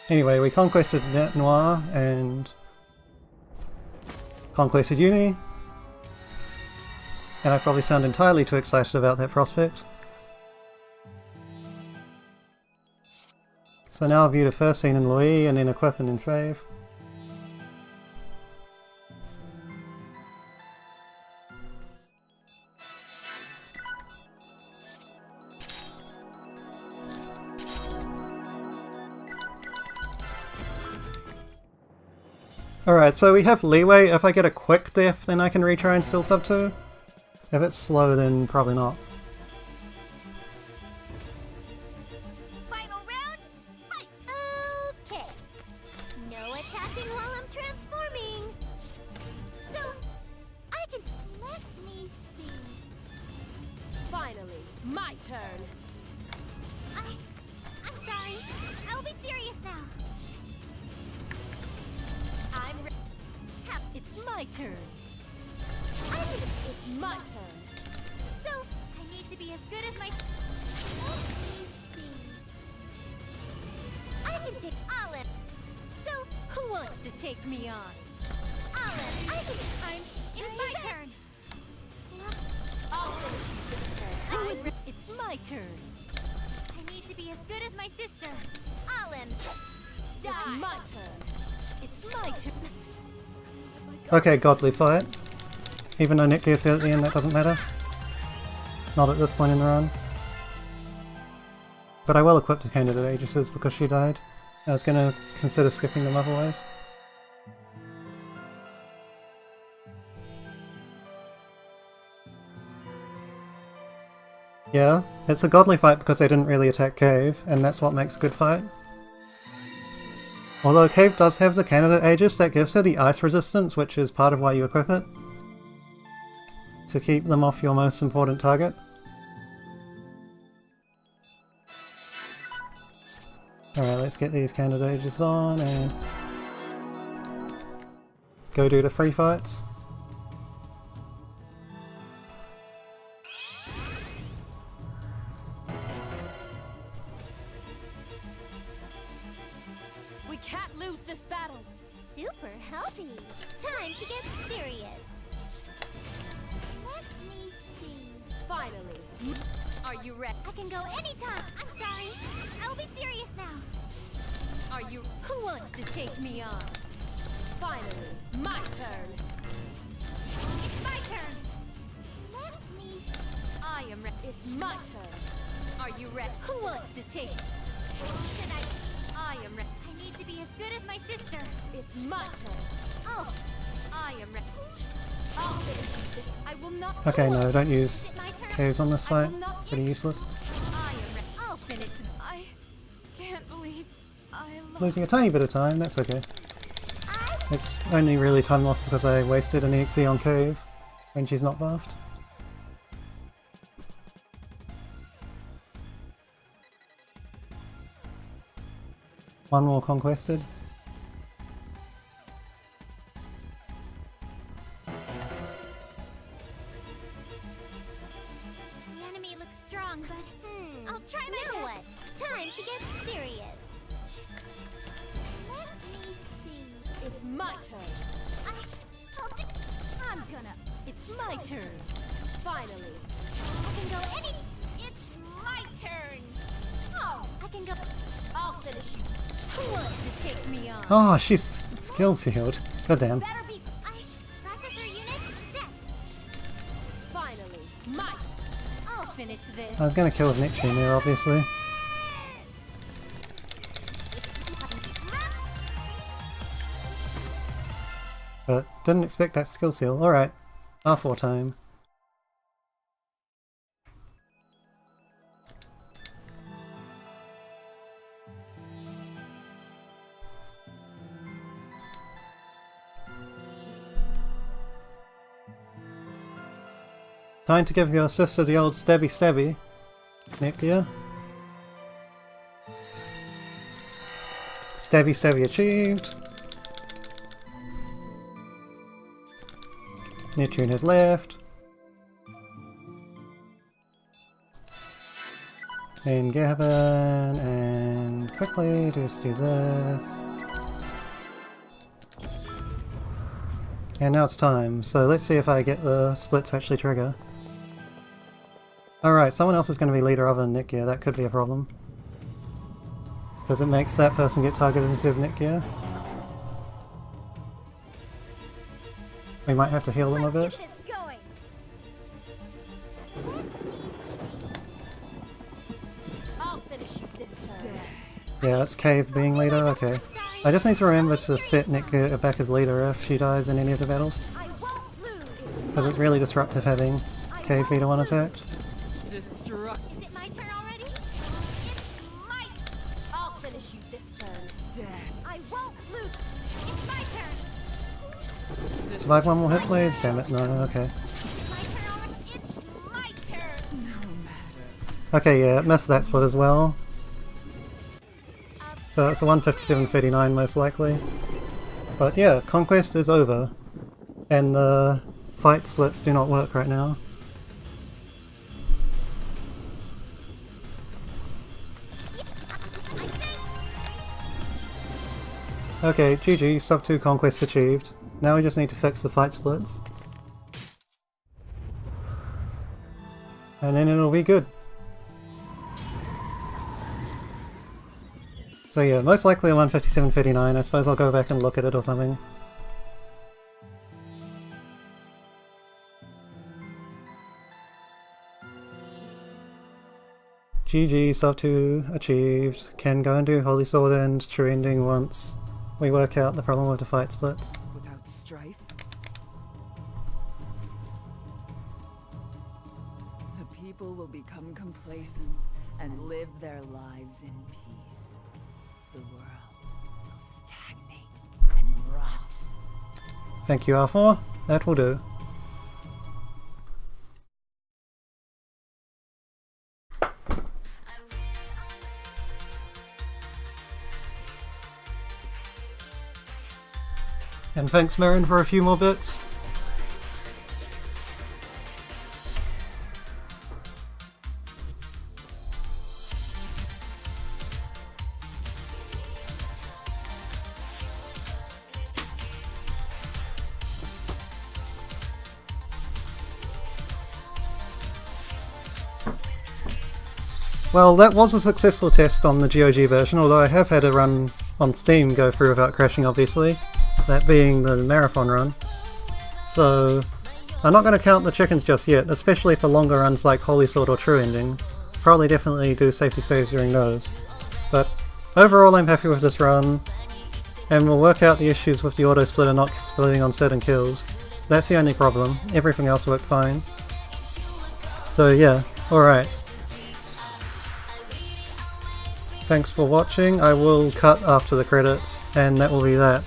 Anyway, we conquested Net Noir and conquested Uni, and I probably sound entirely too excited about that prospect. So now I'll view the first scene in Louis and then equip and then save. Alright, so we have leeway. If I get a quick death, then I can retry and still sub 2. If it's slow, then probably not. Final round, fight! Okay. No attacking while I'm transforming. So, I can... Let me see. Finally, my turn. I'm sorry. I'll be serious now. It's my turn. It's my turn. So, I need to be as good as my... Let me see. I can take Olive. So, Who wants to take me on? Olive, it's my turn. I'll finish you this turn. Who is it? It's my turn. I need to be as good as my sister. Olive. It's my turn. It's my turn. Okay, godly fight. Even though Nick gets at the end, that doesn't matter. Not at this point in the run. But I will equip the candidate Aegis because she died. I was gonna consider skipping them otherwise. Yeah, it's a godly fight because they didn't really attack Cave, and that's what makes a good fight. Although Cave does have the candidate Aegis that gives her the ice resistance, which is part of why you equip it. To keep them off your most important target. Alright, let's get these candidate Aegis on and go do the free fights. We can't lose this battle. Super healthy. Time to get serious. Let me see. Finally. Are you ready? I can go anytime. I'm sorry. I'll be serious now. Are you? Who wants to take me on? Finally, my turn. It's my turn. Let me see. I am ready. It's my turn. Are you ready? Who wants to take? Should I am ready. I need to be as good as my sister. It's my turn. Oh, I am ready. I'll finish this. I will not. Okay, no, don't use is it my turn? Caves on this fight. Pretty useless. I am ready. I'll finish. I can't believe I lost. Losing a tiny bit of time, that's okay. It's only really time lost because I wasted an EXE on Cave when she's not buffed. One more conquested. The enemy looks strong, but I'll try my best. Now what? Time to get serious. Let me see. It's my turn. I'm gonna. It's my turn. Finally. I can go any. It's my turn. Oh, I can go. I'll finish you. Who wants to take me on? Oh, she's skill sealed. God damn. Better be. Processor unit set. Finally, my. I'll finish this. I was gonna kill with Neptune there, obviously. But didn't expect that skill seal. Alright, R4 time. Time to give your sister the old stabby stabby. Neptunia. Stabby stabby achieved. Neptune has left. And Gavin, and quickly just do this. And now it's time, so let's see if I get the split to actually trigger. Alright, someone else is going to be leader other than Neptunia, that could be a problem. Because it makes that person get targeted instead of Neptunia. We might have to heal them a bit. I'll finish you this turn. Yeah, it's Cave being leader, okay. I just need to remember to set Neptunia back as leader if she dies in any of the battles. Because it's really disruptive having Cave leader one attacked. Is it my turn already? It's my turn. I'll finish you this turn. I won't lose. It's my turn. Survive one more hit please? Damn it, no, okay. Is it my turn already? It's my turn. Okay, yeah, it missed that split as well. So it's a 157.39 most likely. But yeah, Conquest is over. And the fight splits do not work right now. Okay, GG, sub 2 Conquest achieved. Now we just need to fix the fight splits. And then it'll be good. So yeah, most likely a 157.39. I suppose I'll go back and look at it or something. GG, sub 2 achieved. Can go and do Holy Sword and True Ending once we work out the problem with the fight splits. Without strife, the people will become complacent and live their lives in peace. The world will stagnate and rot. Thank you, R4. That will do. And thanks Marin for a few more bits. Well, that was a successful test on the GOG version, although I have had a run on Steam go through without crashing obviously. That being the marathon run. So I'm not going to count the chickens just yet, especially for longer runs like Holy Sword or True Ending. Probably definitely do safety saves during those. But overall I'm happy with this run, and we'll work out the issues with the auto splitter not splitting on certain kills. That's the only problem, everything else worked fine. So yeah, alright. Thanks for watching, I will cut after the credits, and that will be that.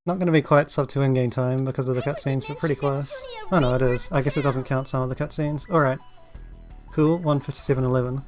Not going to be quite sub 2 in-game time because of the cutscenes, but pretty close. Oh no, it is. I guess it doesn't count some of the cutscenes. Alright. Cool, 1:57:11.